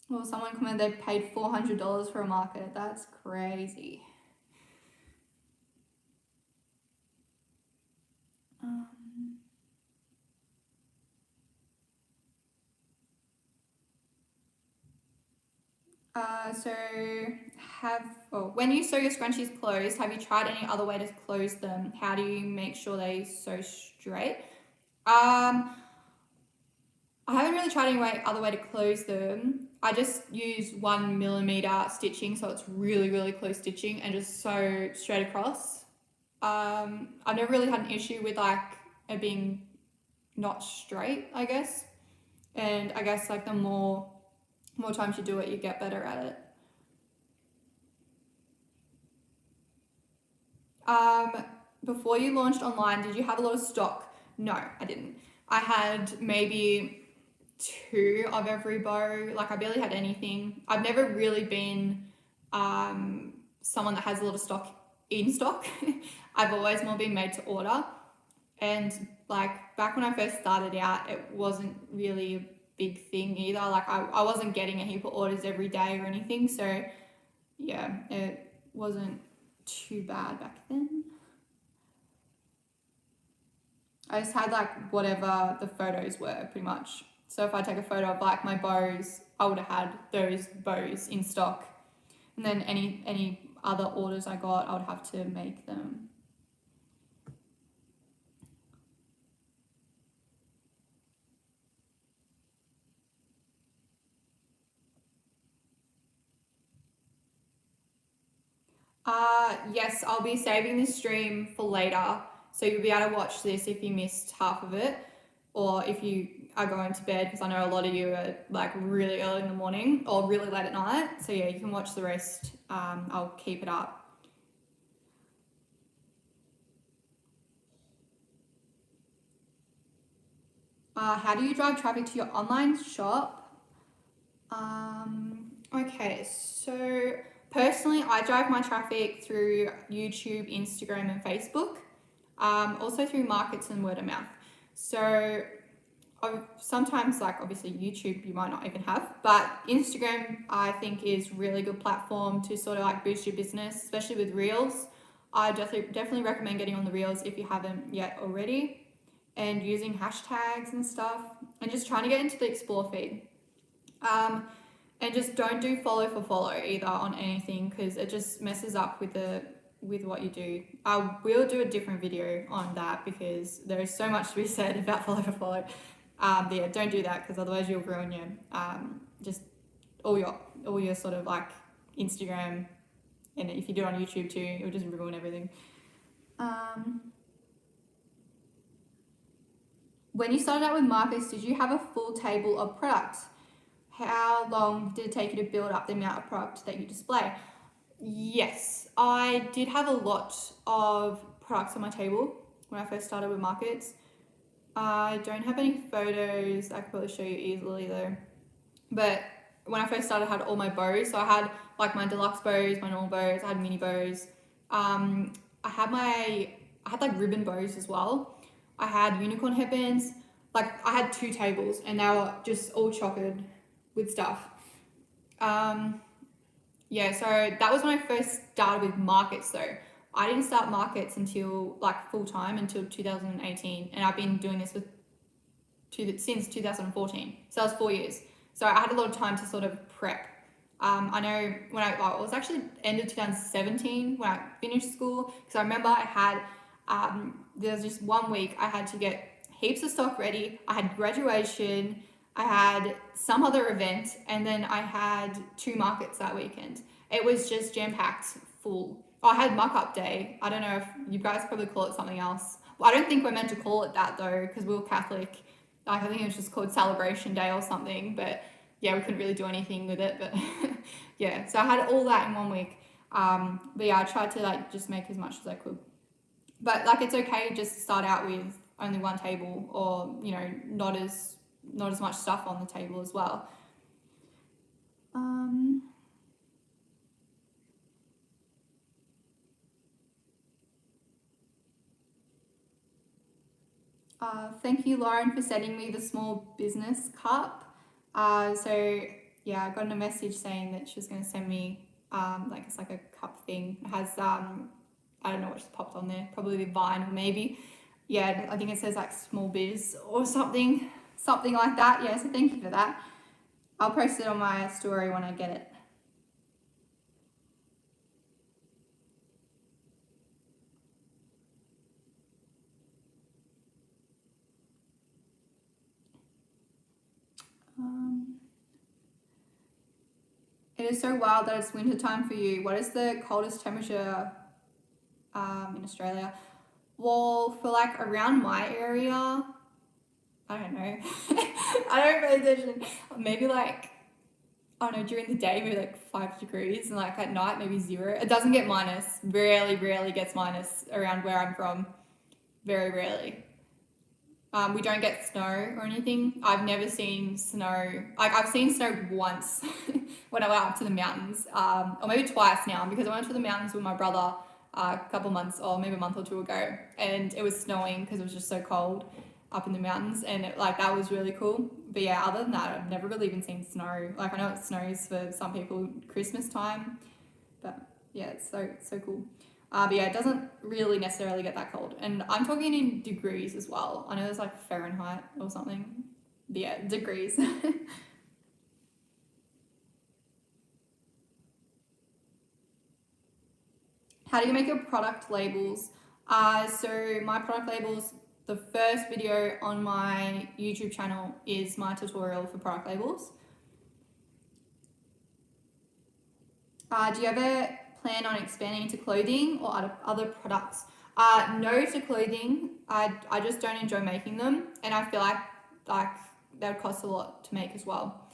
Well, someone commented they paid $400 for a market. That's crazy. When you sew your scrunchies closed, have you tried any other way to close them? How do you make sure they sew straight? I haven't really tried any other way to close them. I just use 1mm stitching, so it's really, really close stitching, and just sew straight across. I've never really had an issue with like it being not straight, I guess. And I guess like the more times you do it, you get better at it. Before you launched online, did you have a lot of stock? No, I didn't. I had maybe 2 of every bow. Like, I barely had anything. I've never really been someone that has a lot of stock in stock. I've always more been made to order. And like, back when I first started out, it wasn't really a big thing either. Like, I wasn't getting a heap of orders every day or anything. So yeah, it wasn't too bad back then. I just had like whatever the photos were, pretty much. So if I take a photo of like my bows, I would have had those bows in stock. And then any other orders I got, I would have to make them. Yes, I'll be saving this stream for later. So you'll be able to watch this if you missed half of it, or if you are going to bed, because I know a lot of you are like really early in the morning or really late at night. So yeah, you can watch the rest. I'll keep it up. How do you drive traffic to your online shop? Okay, so personally, I drive my traffic through YouTube, Instagram, and Facebook. Also through markets and word of mouth. So sometimes, like, obviously YouTube you might not even have, but Instagram I think is really good platform to sort of like boost your business, especially with reels. I definitely recommend getting on the reels if you haven't yet already, and using hashtags and stuff, and just trying to get into the explore feed. And just don't do follow for follow either on anything, because it just messes up with what you do. I will do a different video on that, because there is so much to be said about follow for follow. But yeah, don't do that, because otherwise you'll ruin your just all your sort of like Instagram, and if you do it on YouTube too, it'll just ruin everything. When you started out with markets, did you have a full table of products? How long did it take you to build up the amount of product that you display? Yes, I did have a lot of products on my table when I first started with markets. I don't have any photos I could probably show you easily though. But when I first started, I had all my bows. So I had like my deluxe bows, my normal bows, I had mini bows. I had like ribbon bows as well. I had unicorn headbands. Like, I had 2 tables and they were just all chocolate with stuff. Yeah, so that was when I first started with markets though. I didn't start markets until like full time until 2018, and I've been doing this since 2014. So that was 4 years. So I had a lot of time to sort of prep. I know when it was actually end of 2017 when I finished school, because I remember I had there was just 1 week I had to get heaps of stock ready. I had graduation, I had some other event, and then I had 2 markets that weekend. It was just jam-packed full. I had muck-up day. I don't know if you guys probably call it something else. Well, I don't think we're meant to call it that though, because we were Catholic. Like, I think it was just called Celebration Day or something, but yeah, we couldn't really do anything with it. But yeah, so I had all that in 1 week. But yeah, I tried to like just make as much as I could. But like, it's okay to just start out with only 1 table, or you know, not as much stuff on the table as well. Thank you, Lauren, for sending me the small business cup. So yeah, I got a message saying that she was going to send me like, it's like a cup thing. It has I don't know what's popped on there, probably vinyl maybe. Yeah, I think it says like small biz or something like that. Yeah, so thank you for that. I'll post it on my story when I get it. It is so wild that it's winter time for you. What is the coldest temperature in Australia? Well, for like around my area, I don't know. I don't pay attention. Maybe like, I don't know, during the day, maybe like 5 degrees, and like at night, maybe 0. It doesn't get minus. Rarely gets minus around where I'm from. Very rarely. We don't get snow or anything. I've never seen snow. Like, I've seen snow once when I went up to the mountains, or maybe twice now, because I went to the mountains with my brother a couple months, or maybe a month or 2 ago, and it was snowing because it was just so cold up in the mountains, and that was really cool. But yeah, other than that, I've never really even seen snow. Like, I know it snows for some people Christmas time, but yeah, it's so cool. But yeah, it doesn't really necessarily get that cold. And I'm talking in degrees as well. I know there's like Fahrenheit or something. But yeah, degrees. How do you make your product labels? So my product labels, the first video on my YouTube channel is my tutorial for product labels. Do you ever plan on expanding into clothing or other products? No to clothing. I just don't enjoy making them, and I feel like they would cost a lot to make as well.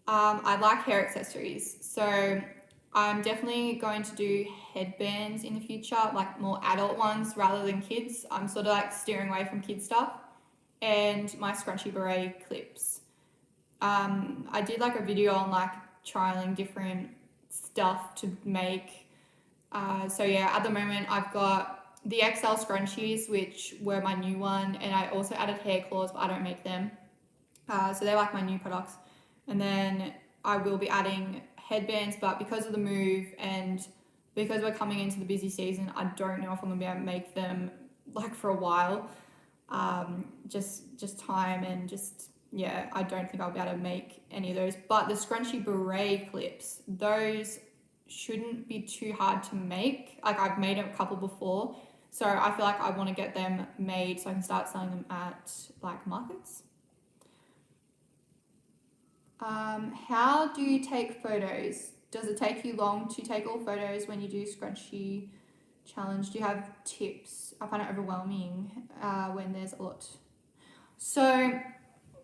I like hair accessories, so I'm definitely going to do headbands in the future, like more adult ones rather than kids. I'm sort of like steering away from kid stuff, and my scrunchy beret clips. I did like a video on like trialing different stuff to make. So yeah, at the moment I've got the XL scrunchies, which were my new one, and I also added hair claws, but I don't make them. So they're like my new products. And then I will be adding headbands, but because of the move and because we're coming into the busy season, I don't know if I'm gonna be able to make them like for a while. Just time and just, yeah, I don't think I'll be able to make any of those. But the scrunchy beret clips, those shouldn't be too hard to make. Like, I've made a couple before, so I feel like I want to get them made so I can start selling them at like markets. How do you take photos? Does it take you long to take all photos when you do scrunchie challenge? Do you have tips? I find it overwhelming when there's a lot. So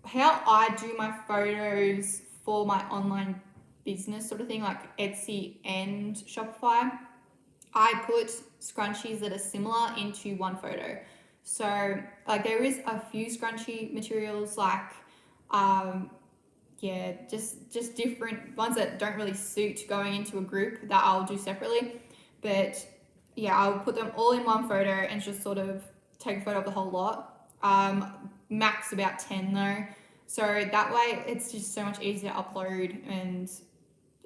how I do my photos for my online business sort of thing, like Etsy and Shopify, I put scrunchies that are similar into one photo. So like, there is a few scrunchie materials, like yeah, just different ones that don't really suit going into a group that I'll do separately. But yeah, I'll put them all in one photo and just sort of take a photo of the whole lot. Max about 10 though. So that way it's just so much easier to upload, and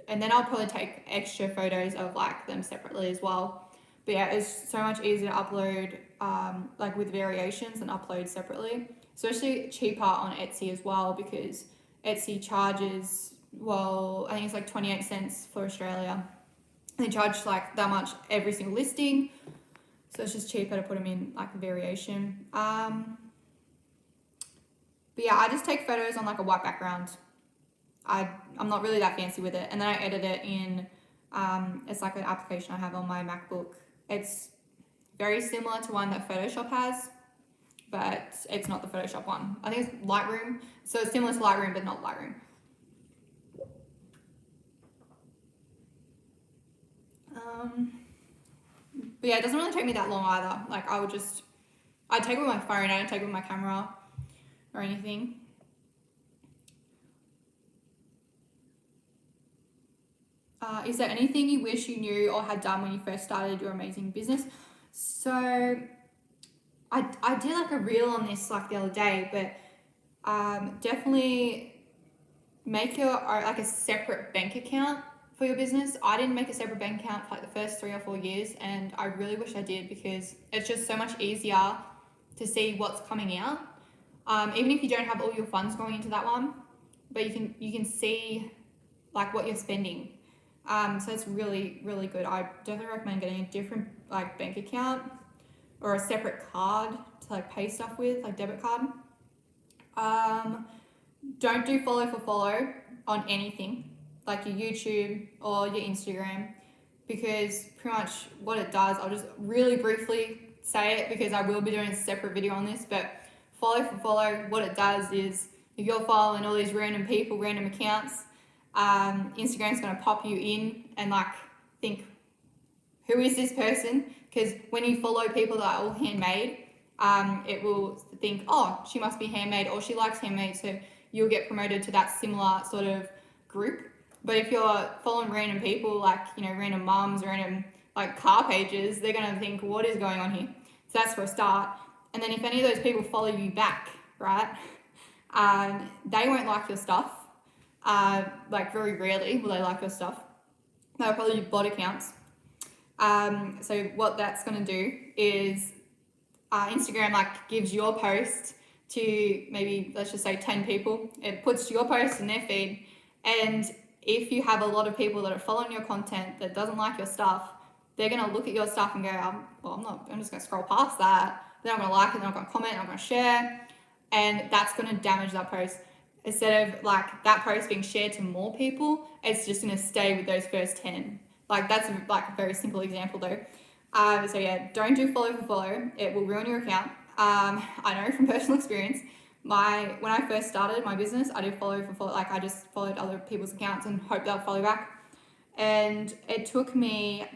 then I'll probably take extra photos of like them separately as well. But yeah, it's so much easier to upload like with variations and upload separately. Especially cheaper on Etsy as well, because Etsy charges, well, I think it's like 28 cents for Australia. They charge like that much every single listing. So it's just cheaper to put them in like a variation. But yeah, I just take photos on like a white background. I'm not really that fancy with it. And then I edit it in, it's like an application I have on my MacBook. It's very similar to one that Photoshop has, but it's not the Photoshop one. I think it's Lightroom. So it's similar to Lightroom, but not Lightroom. But yeah, it doesn't really take me that long either. Like I take it with my phone, I don't take it with my camera or anything. Is there anything you wish you knew or had done when you first started your amazing business? So I did like a reel on this like the other day, but definitely make your like a separate bank account for your business. I didn't make a separate bank account for like the first 3 or 4 years, and I really wish I did, because it's just so much easier to see what's coming out. Even if you don't have all your funds going into that one, but you can see like what you're spending. So it's really, really good. I definitely recommend getting a different like bank account or a separate card to like pay stuff with, like debit card. Don't do follow for follow on anything, like your YouTube or your Instagram, because pretty much what it does, I'll just really briefly say it because I will be doing a separate video on this, but follow for follow, what it does is if you're following all these random people, random accounts, Instagram's going to pop you in and like think, who is this person? Because when you follow people that are all handmade, it will think, oh, she must be handmade, or she likes handmade, so you'll get promoted to that similar sort of group. But if you're following random people, like, you know, random mums, random like car pages, they're going to think, what is going on here? So that's for a start. And then if any of those people follow you back, right, they won't like your stuff. Like very rarely will they like your stuff. They'll probably do bot accounts. So what that's going to do is Instagram like gives your post to maybe, let's just say 10 people. It puts your post in their feed, and if you have a lot of people that are following your content that doesn't like your stuff, they're going to look at your stuff and go, I'm just going to scroll past that. They're not going to like it, they're not going to comment, they're not going to share, and that's going to damage that post. Instead of like that post being shared to more people, it's just going to stay with those first 10. Like that's like a very simple example though. So yeah, don't do follow for follow. It will ruin your account. I know from personal experience, when I first started my business, I did follow for follow. Like I just followed other people's accounts and hoped they'll follow back. And it took me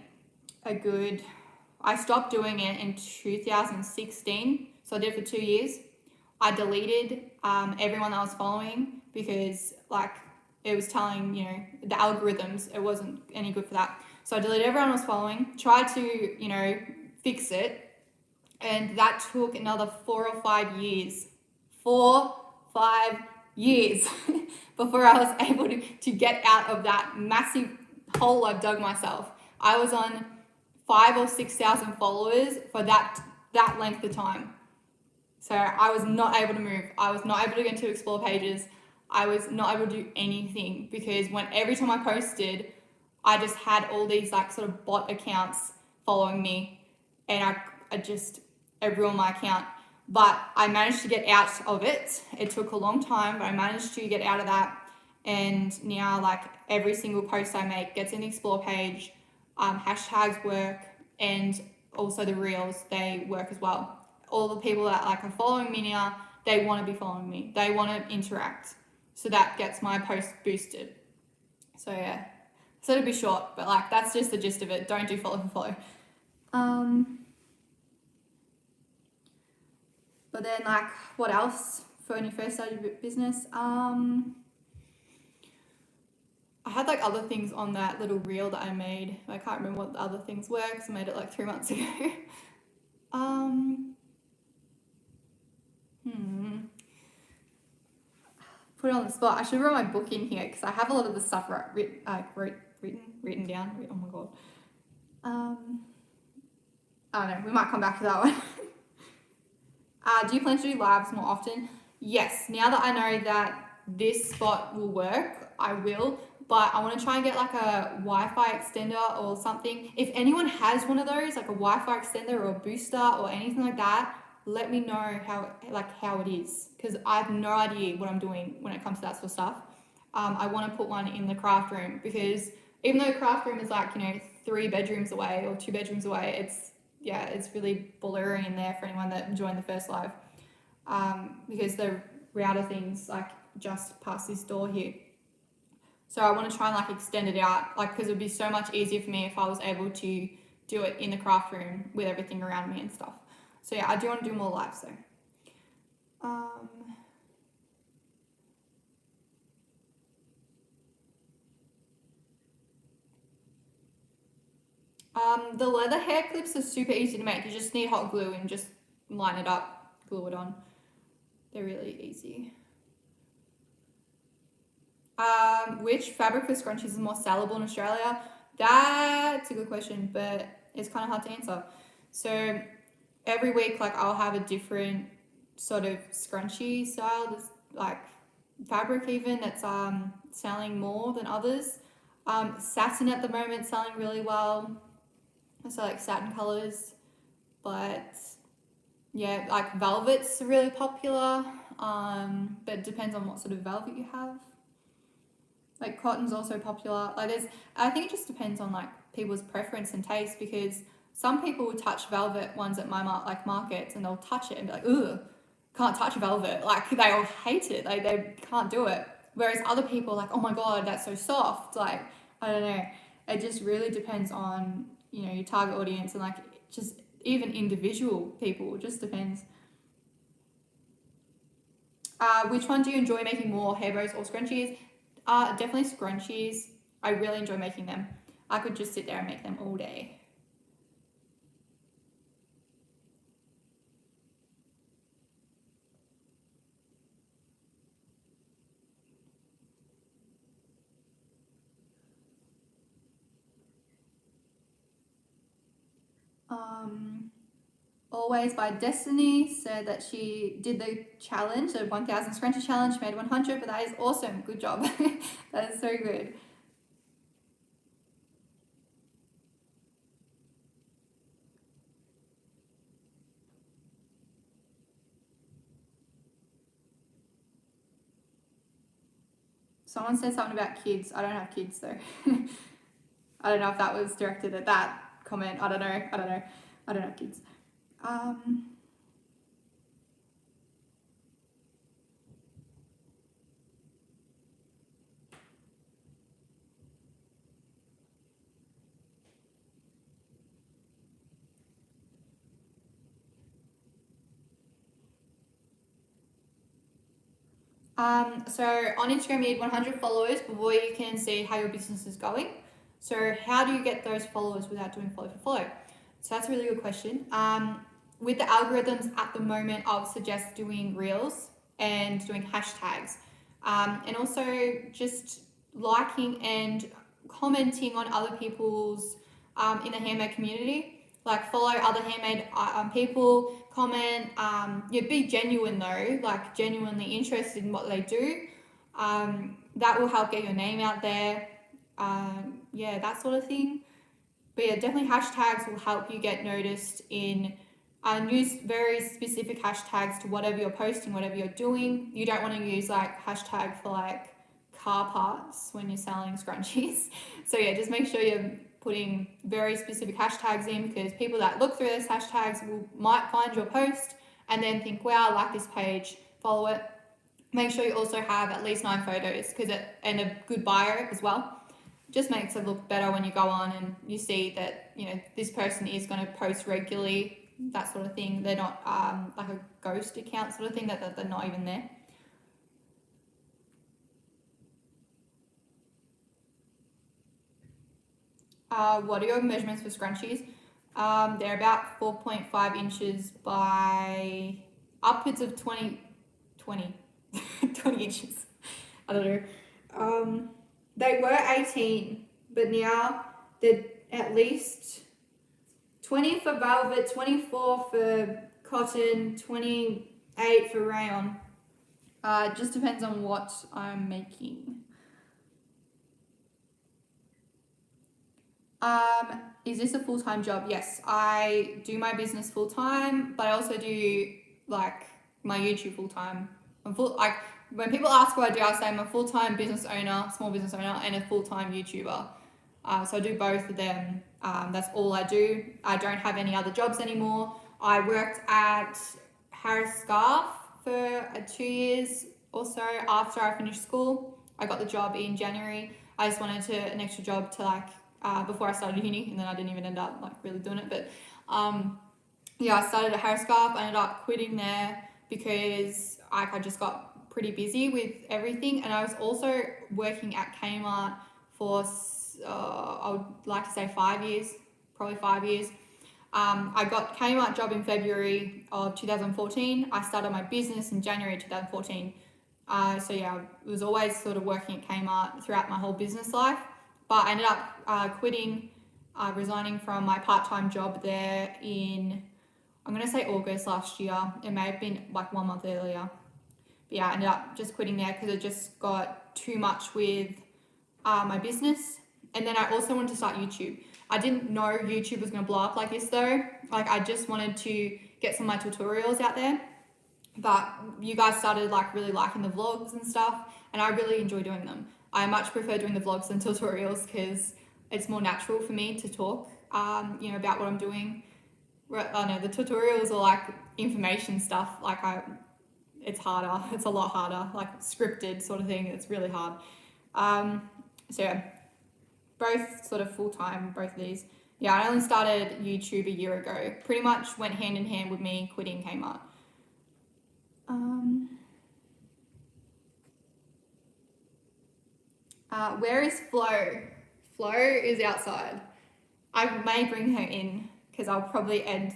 I stopped doing it in 2016. So I did it for 2 years. I deleted everyone that I was following because like it was telling, you know, the algorithms, it wasn't any good for that. So I deleted everyone I was following, tried to, you know, fix it. And that took another 4 or 5 years. 4, 5 years before I was able to get out of that massive hole I've dug myself. I was on 5,000 or 6,000 followers for that length of time. So I was not able to move. I was not able to get into explore pages. I was not able to do anything because every time I posted, I just had all these like sort of bot accounts following me, and it ruined my account. But I managed to get out of it. It took a long time, but I managed to get out of that. And now like every single post I make gets in the explore page. Hashtags work, and also the reels, they work as well. All the people that like are following me now, they want to be following me. They want to interact. So that gets my post boosted. So yeah. So it'll be short, but like that's just the gist of it. Don't do follow for follow. But then like what else for when you first started your business? I had like other things on that little reel that I made. I can't remember what the other things were because I made it like 3 months ago. Put it on the spot. I should write my book in here because I have a lot of the stuff written down. Oh my god. I don't know. We might come back to that one. Do you plan to do lives more often? Yes. Now that I know that this spot will work, I will. But I want to try and get like a Wi-Fi extender or something. If anyone has one of those, like a Wi-Fi extender or a booster or anything like that, let me know how it is, because I have no idea what I'm doing when it comes to that sort of stuff. I want to put one in the craft room because even though the craft room is like 3 bedrooms away or 2 bedrooms away, it's really blurry in there for anyone that joined the first live, because the router thing's like just past this door here. So I want to try and like extend it out, like, because it would be so much easier for me if I was able to do it in the craft room with everything around me and stuff. So yeah, I do want to do more lives though. The leather hair clips are super easy to make. You just need hot glue and just line it up, glue it on. They're really easy. Which fabric for scrunchies is more sellable in Australia? That's a good question, but it's kind of hard to answer. So every week, like, I'll have a different sort of scrunchie style. There's like fabric even that's selling more than others. Satin at the moment selling really well. So like satin colors, but yeah, like velvet's really popular. But it depends on what sort of velvet you have. Like cotton's also popular. I think it just depends on like people's preference and taste, because some people will touch velvet ones at my markets and they'll touch it and be like, ugh, can't touch velvet. Like they all hate it. Like they can't do it. Whereas other people are like, oh my god, that's so soft. Like, I don't know. It just really depends on, your target audience and like just even individual people. It just depends. Which one do you enjoy making more, hair bows or scrunchies? Definitely scrunchies. I really enjoy making them. I could just sit there and make them all day. Always by Destiny said that she did the challenge, the 1000 scrunchie challenge, made 100, but that is awesome. Good job. That is so good. Someone said something about kids. I don't have kids though. I don't know if that was directed at that comment. I don't know. I don't have kids. So on Instagram, you need 100 followers before you can see how your business is going. So how do you get those followers without doing follow for follow? So that's a really good question. With the algorithms at the moment, I would suggest doing reels and doing hashtags, and also just liking and commenting on other people's in the handmade community. Like follow other handmade people, comment, be genuine though, like genuinely interested in what they do. That will help get your name out there. That sort of thing. But yeah, definitely hashtags will help you get noticed in, use very specific hashtags to whatever you're posting, whatever you're doing. You don't want to use like hashtag for like car parts when you're selling scrunchies. So yeah, just make sure you're putting very specific hashtags in, because people that look through those hashtags might find your post and then think, wow, I like this page, follow it. Make sure you also have at least 9 photos and a good bio as well. Just makes it look better when you go on and you see that, this person is going to post regularly, that sort of thing. They're not like a ghost account sort of thing, that they're not even there. What are your measurements for scrunchies? They're about 4.5 inches by upwards of 20 inches. I don't know. They were 18, but now they're at least 20 for velvet, 24 for cotton, 28 for rayon. It just depends on what I'm making. Is this a full-time job? Yes, I do my business full-time, but I also do like my YouTube full-time. Like when people ask what I do, I say I'm a full-time business owner, small business owner, and a full-time YouTuber. So I do both of them. That's all I do. I don't have any other jobs anymore. I worked at Harris Scarf for 2 years or so after I finished school. I got the job in January. I just wanted an extra job to like before I started uni, and then I didn't even end up like really doing it. But yeah, I started at Harris Scarf. I ended up quitting there because I just got pretty busy with everything, and I was also working at Kmart for I would like to say 5 years, probably 5 years. I got Kmart job in February of 2014. I started my business in January 2014. So yeah, I was always sort of working at Kmart throughout my whole business life. But I ended up quitting, resigning from my part-time job there in, I'm going to say August last year. It may have been like 1 month earlier. But yeah, I ended up just quitting there because it just got too much with my business. And then I also wanted to start YouTube. I didn't know YouTube was going to blow up like this though. Like I just wanted to get some of my tutorials out there. But you guys started like really liking the vlogs and stuff, and I really enjoy doing them. I much prefer doing the vlogs than tutorials because it's more natural for me to talk, about what I'm doing. I know the tutorials are like information stuff. Like it's harder. It's a lot harder. Like scripted sort of thing. It's really hard. So yeah, both sort of full time. Both of these. Yeah, I only started YouTube a year ago. Pretty much went hand in hand with me quitting Kmart. Where is Flo? Flo is outside. I may bring her in because I'll probably end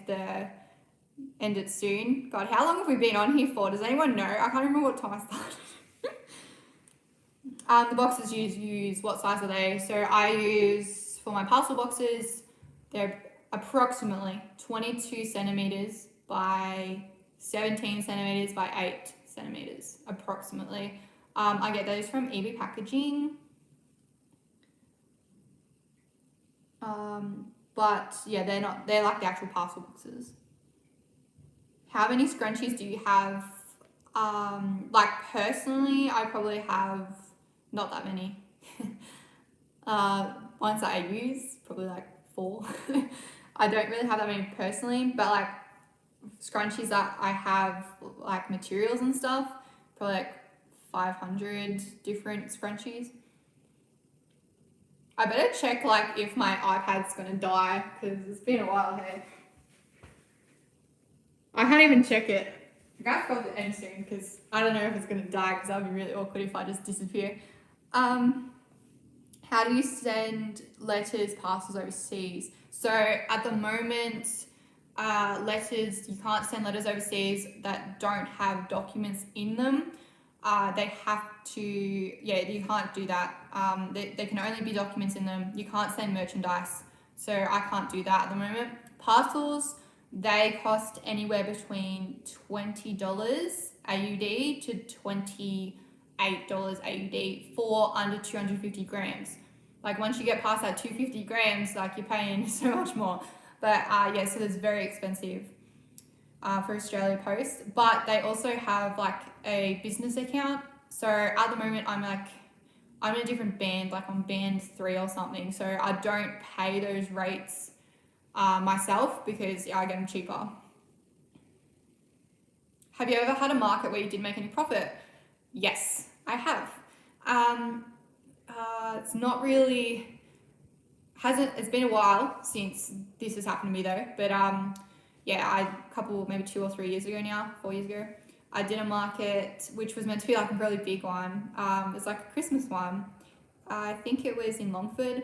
it soon. God, how long have we been on here for? Does anyone know? I can't remember what time I started. The boxes you use, what size are they? So I use, for my parcel boxes, they're approximately 22 centimeters by 17 centimeters by 8 centimeters, approximately. I get those from EB Packaging. But yeah, they're like the actual parcel boxes. How many scrunchies do you have? Like personally, I probably have not that many. Ones that I use, probably like 4. I don't really have that many personally, but like scrunchies that I have like materials and stuff, probably like 500 different scrunchies. I better check like if my iPad's gonna die because it's been a while here. I can't even check it. I gotta stop the end soon because I don't know if it's gonna die because that would be really awkward if I just disappear. How do you send letters, parcels overseas? So at the moment, letters, you can't send letters overseas that don't have documents in them. They have to, you can't do that. There can only be documents in them. You can't send merchandise. So I can't do that at the moment. Parcels, they cost anywhere between $20 AUD to $28 AUD for under 250 grams. Like once you get past that 250 grams, like you're paying so much more. But so it's very expensive for Australia Post. But they also have like a business account. So at the moment I'm in a different band, like I'm band 3 or something. So I don't pay those rates myself because I get them cheaper. Have you ever had a market where you didn't make any profit? Yes, I have. It's not really, it's been a while since this has happened to me though, but maybe 2 or 3 years ago now, 4 years ago, I did a market which was meant to be like a really big one. It was like a Christmas one. I think it was in Longford,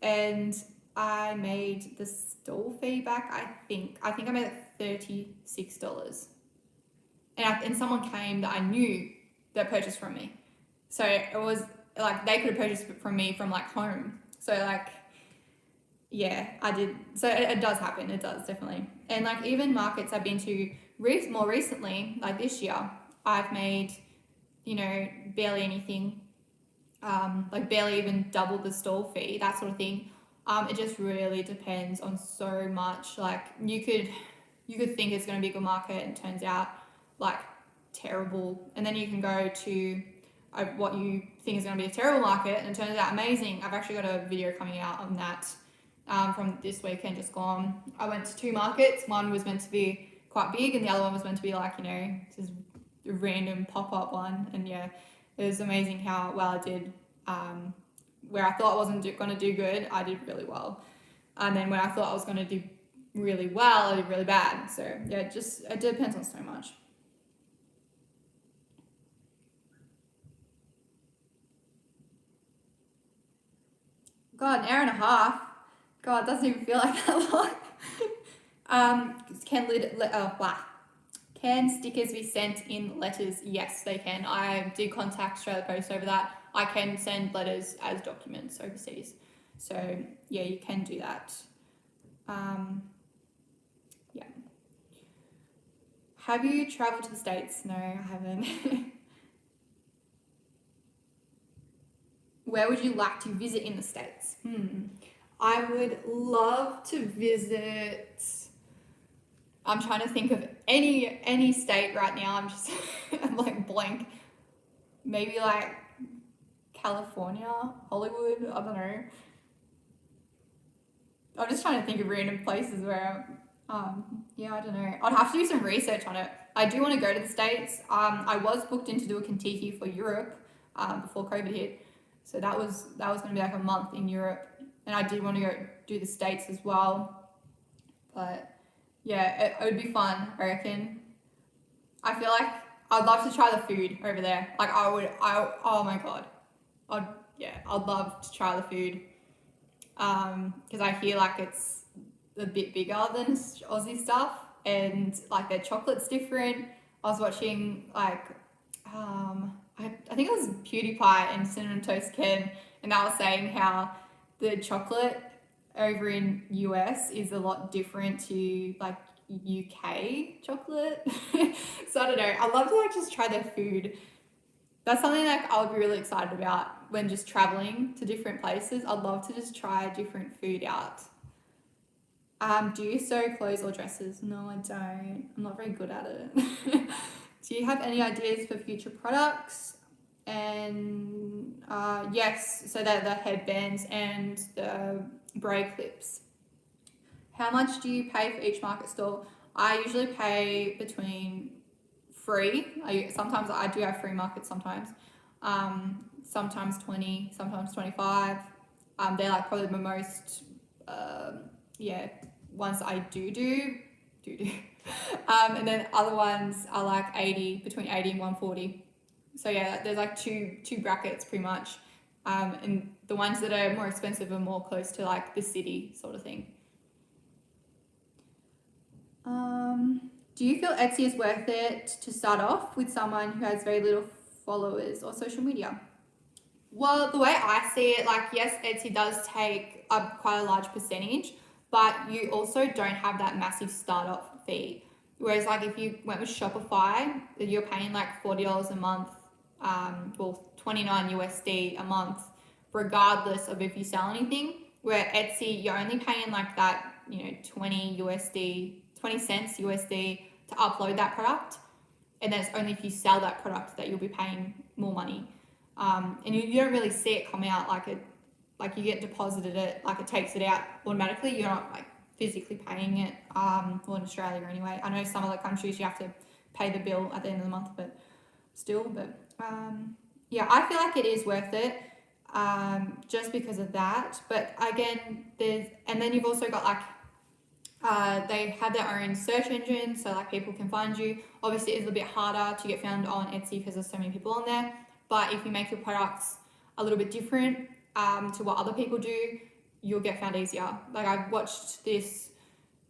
and I made the stall fee back. I think I made it $36, and someone came that I knew that purchased from me, so it was like they could have purchased from me from like home. So like, yeah, I did. So it does happen. It does definitely. And like even markets I've been to more recently, like this year, I've made, you know, barely anything. Like barely even double the stall fee, that sort of thing. It just really depends on so much. Like you could think it's going to be a good market and it turns out like terrible, and then you can go to what you think is going to be a terrible market and it turns out amazing. I've actually got a video coming out on that from this weekend just gone. I went to 2 markets. One was meant to be quite big and the other one was meant to be like, you know, just a random pop-up one. And yeah, it was amazing how well I did. Where I thought I wasn't going to do good, I did really well. And then when I thought I was going to do really well, I did really bad. So yeah, it depends on so much. God, an hour and a half. God, it doesn't even feel like that long. Can stickers be sent in letters? Yes, they can. I did contact Australia Post over that. I can send letters as documents overseas. So yeah, you can do that. Yeah. Have you traveled to the States? No, I haven't. Where would you like to visit in the States? I would love to visit. I'm trying to think of any state right now. I'm like blank. Maybe like California, Hollywood, I don't know. I'm just trying to think of random places where, yeah, I don't know. I'd have to do some research on it. I do want to go to the States. I was booked in to do a Kentucky for Europe before COVID hit. So that was going to be like a month in Europe. And I did want to go do the States as well. But yeah, it would be fun, I reckon. I feel like I'd love to try the food over there. Like oh my God. I'd love to try the food. Because I hear like it's a bit bigger than Aussie stuff and like their chocolate's different. I was watching like, I think it was PewDiePie and Cinnamon Toast Ken, and they were saying how the chocolate over in US is a lot different to like UK chocolate. So I don't know. I'd love to like just try their food. That's something like I would be really excited about when just traveling to different places. I'd love to just try different food out. Do you sew clothes or dresses? No, I don't. I'm not very good at it. Do you have any ideas for future products? And yes, so they're the headbands and the braid clips. How much do you pay for each market stall? I usually pay between free. Sometimes I do have free markets sometimes. Sometimes 20, sometimes 25. They're like probably the most, ones I do. And then other ones are like 80, between 80 and 140. So yeah, there's like two brackets pretty much. And the ones that are more expensive are more close to like the city sort of thing. Do you feel Etsy is worth it to start off with someone who has very little followers or social media? Well, the way I see it, like yes, Etsy does take up quite a large percentage, but you also don't have that massive startup fee. Whereas like if you went with Shopify, you're paying like $40 a month, $29 USD a month, regardless of if you sell anything. Where Etsy, you're only paying like that, 20 cents USD to upload that product. And then it's only if you sell that product that you'll be paying more money. And you don't really see it come out like you get deposited it, like it takes it out automatically. You're not like physically paying it, well in Australia anyway. I know some other countries you have to pay the bill at the end of the month, but still, yeah, I feel like it is worth it, just because of that. But again, then you've also got like, they have their own search engine, so like people can find you. Obviously it's a bit harder to get found on Etsy because there's so many people on there, but if you make your products a little bit different to what other people do, you'll get found easier. Like I watched this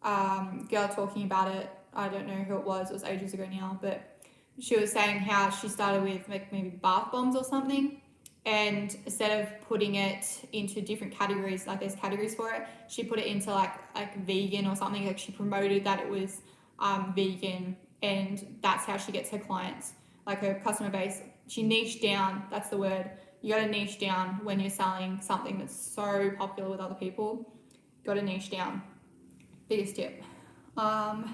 girl talking about it. I don't know who it was ages ago now, but she was saying how she started with like maybe bath bombs or something, and instead of putting it into different categories, like there's categories for it, she put it into like vegan or something. Like she promoted that it was vegan, and that's how she gets her clients, like her customer base. She niched down, that's the word. You got to niche down when you're selling something that's so popular with other people. Got to niche down. Biggest tip. But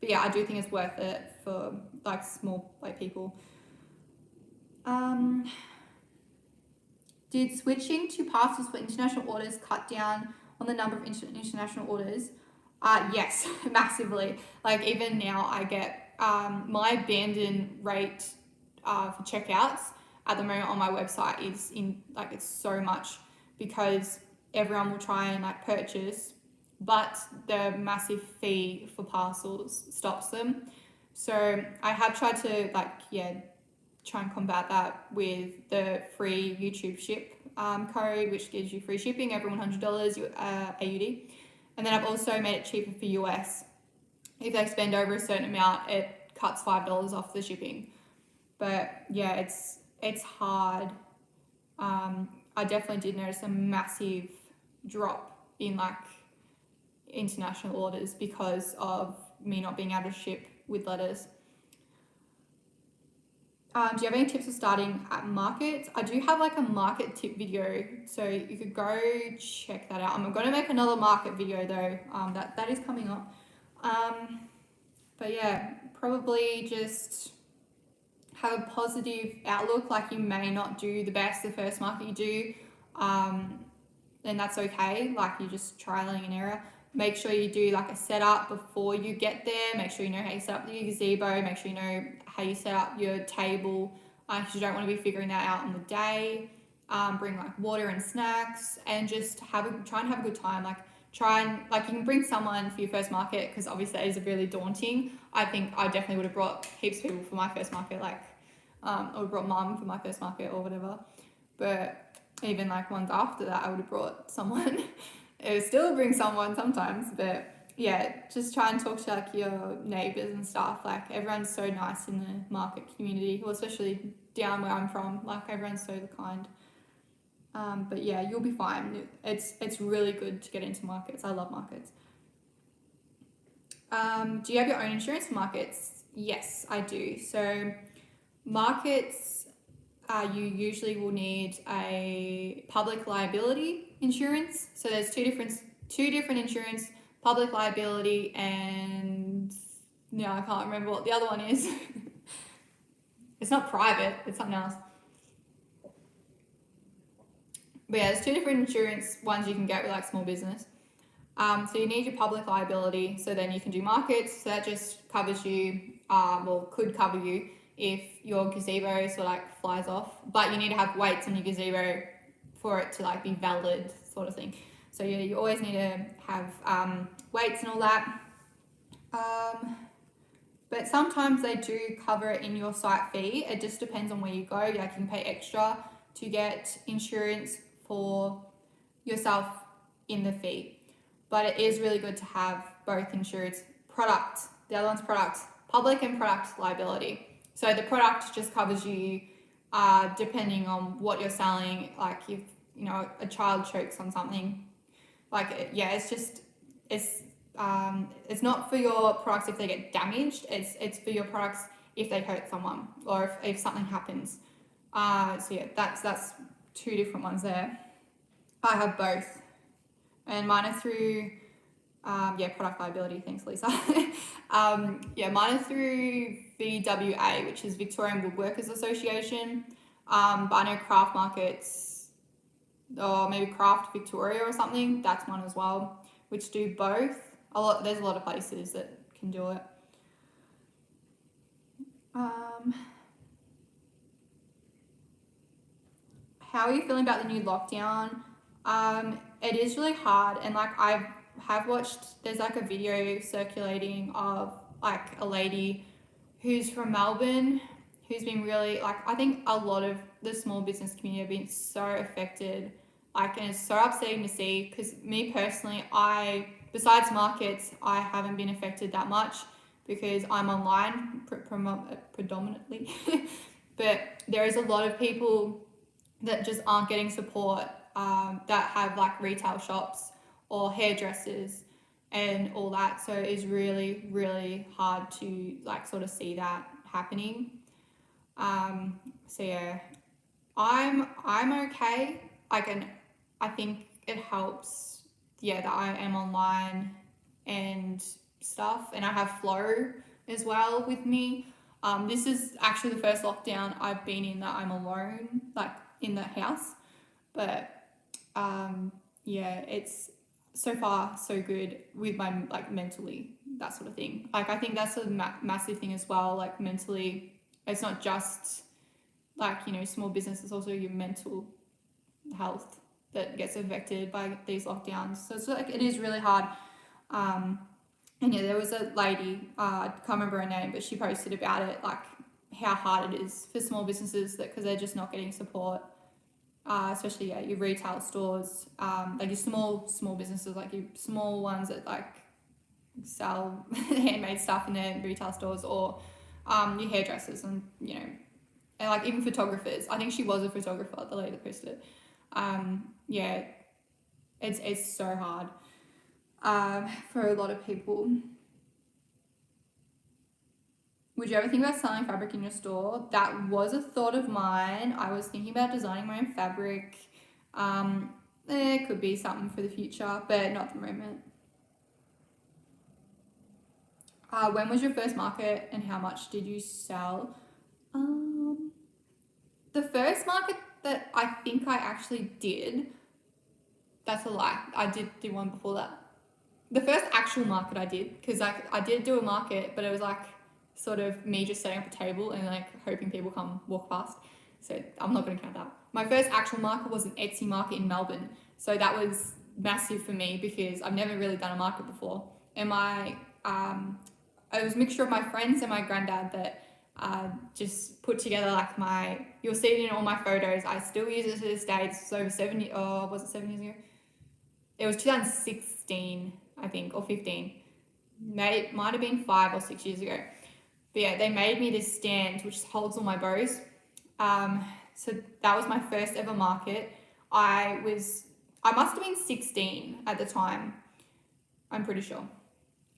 yeah, I do think it's worth it for like small like people. Did switching to parcels for international orders cut down on the number of international orders? Yes, massively. Like even now I get my abandon rate for checkouts at the moment on my website is in like it's so much because everyone will try and like purchase, but the massive fee for parcels stops them. So I have tried to try and combat that with the free YouTube ship code, which gives you free shipping every $100 AUD. And then I've also made it cheaper for US. If they spend over a certain amount, it cuts $5 off the shipping. But yeah, it's hard. I definitely did notice a massive drop in like international orders because of me not being able to ship with letters. Do you have any tips for starting at markets? I do have like a market tip video, so you could go check that out. I'm going to make another market video though. That is coming up. But yeah, probably just have a positive outlook. Like you may not do the best the first market you do, and that's okay. Like you're just trialing and error. Make sure you do like a setup before you get there. Make sure you know how you set up your gazebo. Make sure you know how you set up your table, because you don't want to be figuring that out on the day. Bring like water and snacks, and just try and have a good time. Like you can bring someone for your first market, because obviously that is really daunting. I think I definitely would have brought heaps of people for my first market. Like I would have brought mum for my first market or whatever. But even like ones after that, I would have brought someone. It would still bring someone sometimes, but yeah, just try and talk to like your neighbours and stuff. Like everyone's so nice in the market community, well, especially down where I'm from. Like everyone's so kind. But yeah, you'll be fine. It's really good to get into markets. I love markets. Do you have your own insurance for markets? Yes, I do. So markets, you usually will need a public liability insurance. So there's two different insurance, public liability and I can't remember what the other one is. It's not private, it's something else. But yeah, there's two different insurance ones you can get with like small business. So you need your public liability, so then you can do markets. So that just covers you, could cover you if your gazebo sort of like flies off, but you need to have weights on your gazebo for it to like be valid sort of thing. So yeah, you always need to have weights and all that. But sometimes they do cover it in your site fee. It just depends on where you go. Like you can pay extra to get insurance for yourself in the fee. But it is really good to have both insurance. Product, the other one's product, public and product liability. So the product just covers you depending on what you're selling. Like if a child chokes on something, it's not for your products if they get damaged. It's for your products if they hurt someone or if something happens. So yeah, that's two different ones there. I have both, and mine are through product liability. Thanks, Lisa. Mine are through VWA, which is Victorian Woodworkers Association. But I know Craft Markets, or maybe Craft Victoria or something, that's one as well, which do both. There's a lot of places that can do it. How are you feeling about the new lockdown? It is really hard, and like I have watched, there's like a video circulating of like a lady who's from Melbourne who's been really I think a lot of the small business community have been so affected Like, and it's so upsetting to see, because me personally, besides markets, I haven't been affected that much because I'm online predominantly. But there is a lot of people that just aren't getting support, that have like retail shops or hairdressers and all that. So it's really, really hard to like sort of see that happening. So yeah, I'm okay. I think it helps, yeah, that I am online and stuff, and I have Flow as well with me. This is actually the first lockdown I've been in that I'm alone, like in the house. But yeah, it's so far so good with my like mentally, that sort of thing. Like I think that's a massive thing as well. Like mentally, it's not just like, you know, small business, it's also your mental health that gets affected by these lockdowns. So it's like, it is really hard. And yeah, there was a lady, I can't remember her name, but she posted about it, like how hard it is for small businesses, that because they're just not getting support, especially your retail stores, like your small businesses, like your small ones that like sell handmade stuff in their retail stores, or your hairdressers, and you know, and like even photographers. I think she was a photographer, the lady that posted it. Yeah, it's so hard for a lot of people. Would you ever think about selling fabric in your store? That was a thought of mine. I was thinking about designing my own fabric. It could be something for the future, but not at the moment. When was your first market and how much did you sell? The first market that I think I actually did, that's a lie. I did do one before that. The first actual market I did, because like I did do a market, but it was like sort of me just setting up a table and like hoping people come walk past. So I'm not going to count that. My first actual market was an Etsy market in Melbourne. So that was massive for me because I've never really done a market before. And it was a mixture of my friends and my granddad that just put together like you'll see it in all my photos. I still use it to this day. It's over 7 years, was it 7 years ago? It was 2016, I think, or 15. Might have been 5 or 6 years ago. But yeah, they made me this stand which holds all my bows. So that was my first ever market. I must have been 16 at the time, I'm pretty sure.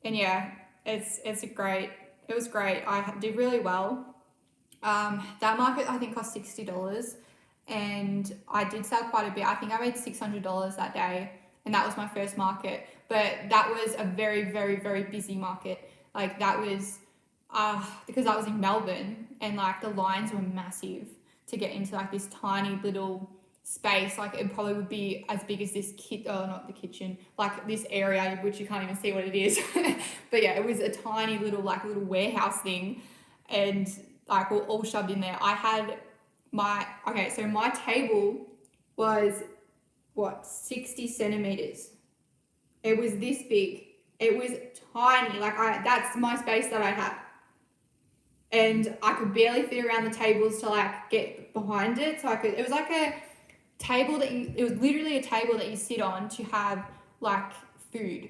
And yeah, it was great. I did really well. That market I think cost $60, and I did sell quite a bit. I think I made $600 that day, and that was my first market. But that was a very, very, very busy market. Like that was because I was in Melbourne, and like the lines were massive to get into like this tiny little space. Like it probably would be as big as this not the kitchen, like this area which you can't even see what it is. But yeah, it was a tiny little warehouse thing, and like we're all shoved in there. I had my table was 60 centimeters. It was this big. It was tiny. Like that's my space that I had. And I could barely fit around the tables to like get behind it. So it was like a table it was literally a table that you sit on to have like food.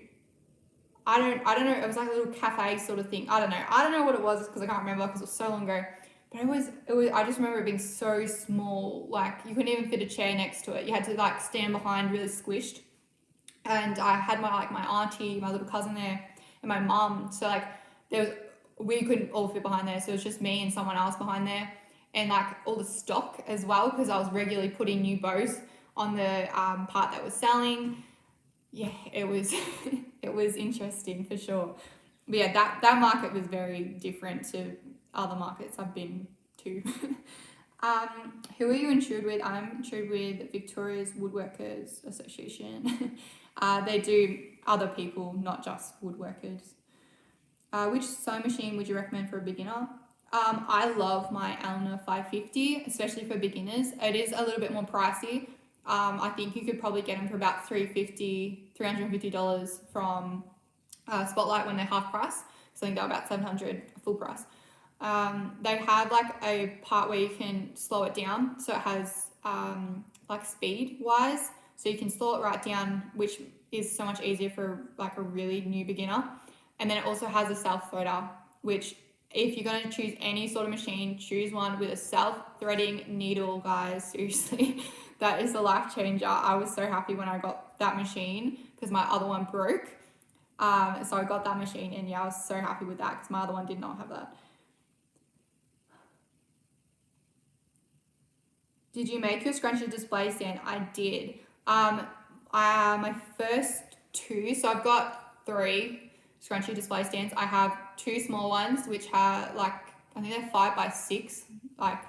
I don't know. It was like a little cafe sort of thing. I don't know what it was because I can't remember because it was so long ago. But it was, I just remember it being so small. Like you couldn't even fit a chair next to it. You had to like stand behind really squished. And I had my auntie, my little cousin there, and my mum. So like we couldn't all fit behind there. So it was just me and someone else behind there. And like all the stock as well, because I was regularly putting new bows on the part that was selling. Yeah, it was it was interesting for sure. But yeah, that market was very different to other markets I've been to. Who are you insured with? I'm insured with Victoria's Woodworkers Association. They do other people, not just woodworkers. Which sewing machine would you recommend for a beginner? I love my Elna 550, especially for beginners. It is a little bit more pricey. I think you could probably get them for about $350 from Spotlight when they're half price. So I think they're about $700 full price. They have like a part where you can slow it down, so it has like speed wise. so you can slow it right down, which is so much easier for like a really new beginner. And then it also has a self-threader, which if you're going to choose any sort of machine, choose one with a self-threading needle, guys. Seriously, that is a life changer. I was so happy when I got that machine because my other one broke. So I got that machine, and yeah, I was so happy with that because my other one did not have that. Did you make your scrunchie display stand? I did. My first two, so I've got 3 scrunchie display stands. I have 2 small ones, which are like, I think they're 5 by 6, like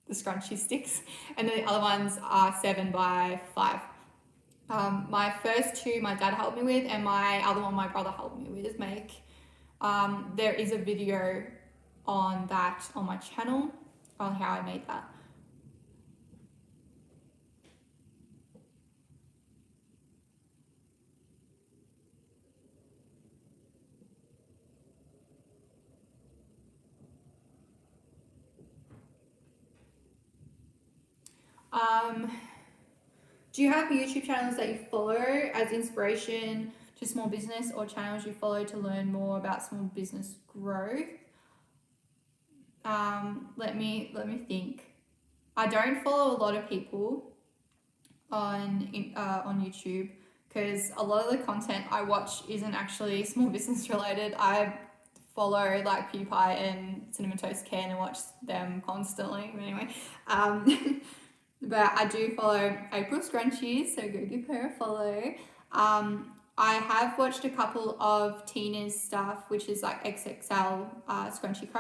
the scrunchie sticks. And then the other ones are 7 by 5. My first 2, my dad helped me with, and my other one, my brother helped me with make. There is a video on that on my channel on how I made that. Do you have YouTube channels that you follow as inspiration to small business, or channels you follow to learn more about small business growth? Let me think. I don't follow a lot of people on YouTube because a lot of the content I watch isn't actually small business related. I follow like Beautics and Cinnamon Toast Can and watch them constantly. But anyway, but I do follow April Scrunchies, so go give her a follow. I have watched a couple of Tina's stuff, which is like XXL Scrunchie Co.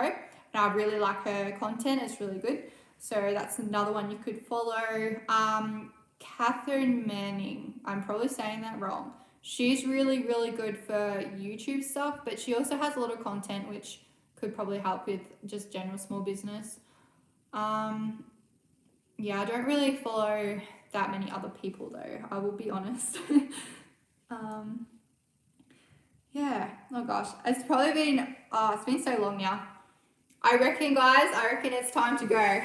And I really like her content, it's really good. So that's another one you could follow. Catherine Manning, I'm probably saying that wrong. She's really, really good for YouTube stuff, but she also has a lot of content which could probably help with just general small business. Yeah, I don't really follow that many other people though, I will be honest. Yeah, oh gosh, it's probably been, it's been so long now. I reckon it's time to go.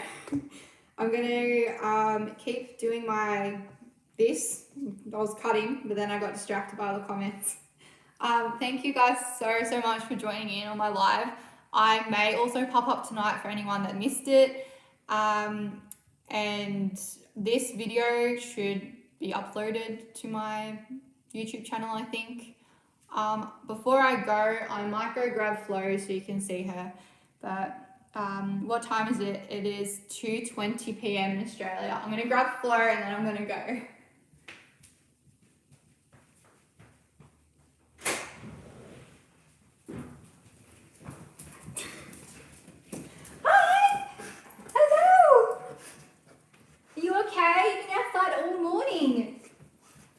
I'm gonna keep doing this. I was cutting, but then I got distracted by the comments. Thank you guys so much for joining in on my live. I may also pop up tonight for anyone that missed it. And this video should be uploaded to my YouTube channel, I think. Before I go, I might go grab Flo so you can see her. But what time is it? It is 2:20 p.m. in Australia. I'm gonna grab Flo and then I'm gonna go. Hi! Hello! Are you okay? You've been outside all morning.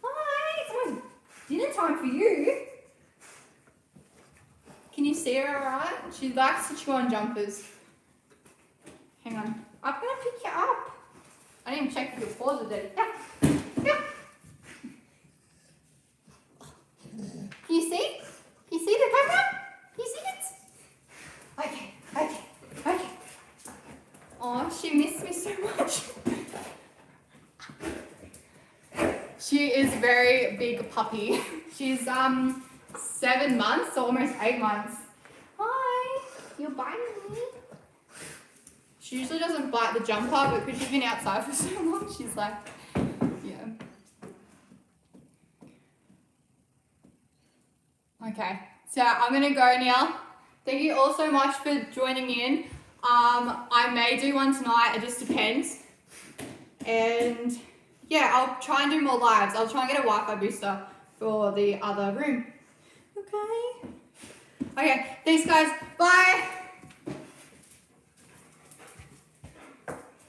Hi! It's dinner time for you. Can you see her alright? She likes to chew on jumpers. Hang on. I'm going to pick you up. I didn't even check if your paws are dirty. Yeah. Yeah. Can you see? Can you see the camera? Can you see it? Okay. Oh, she missed me so much. She is a very big puppy. She's 7 months, so almost 8 months. Hi, you're biting me. She usually doesn't bite the jumper, but because she's been outside for so long, she's like, yeah. Okay, so I'm gonna go now. Thank you all so much for joining in. I may do one tonight, it just depends. And yeah, I'll try and do more lives. I'll try and get a Wi-Fi booster for the other room. Okay, thanks guys, bye.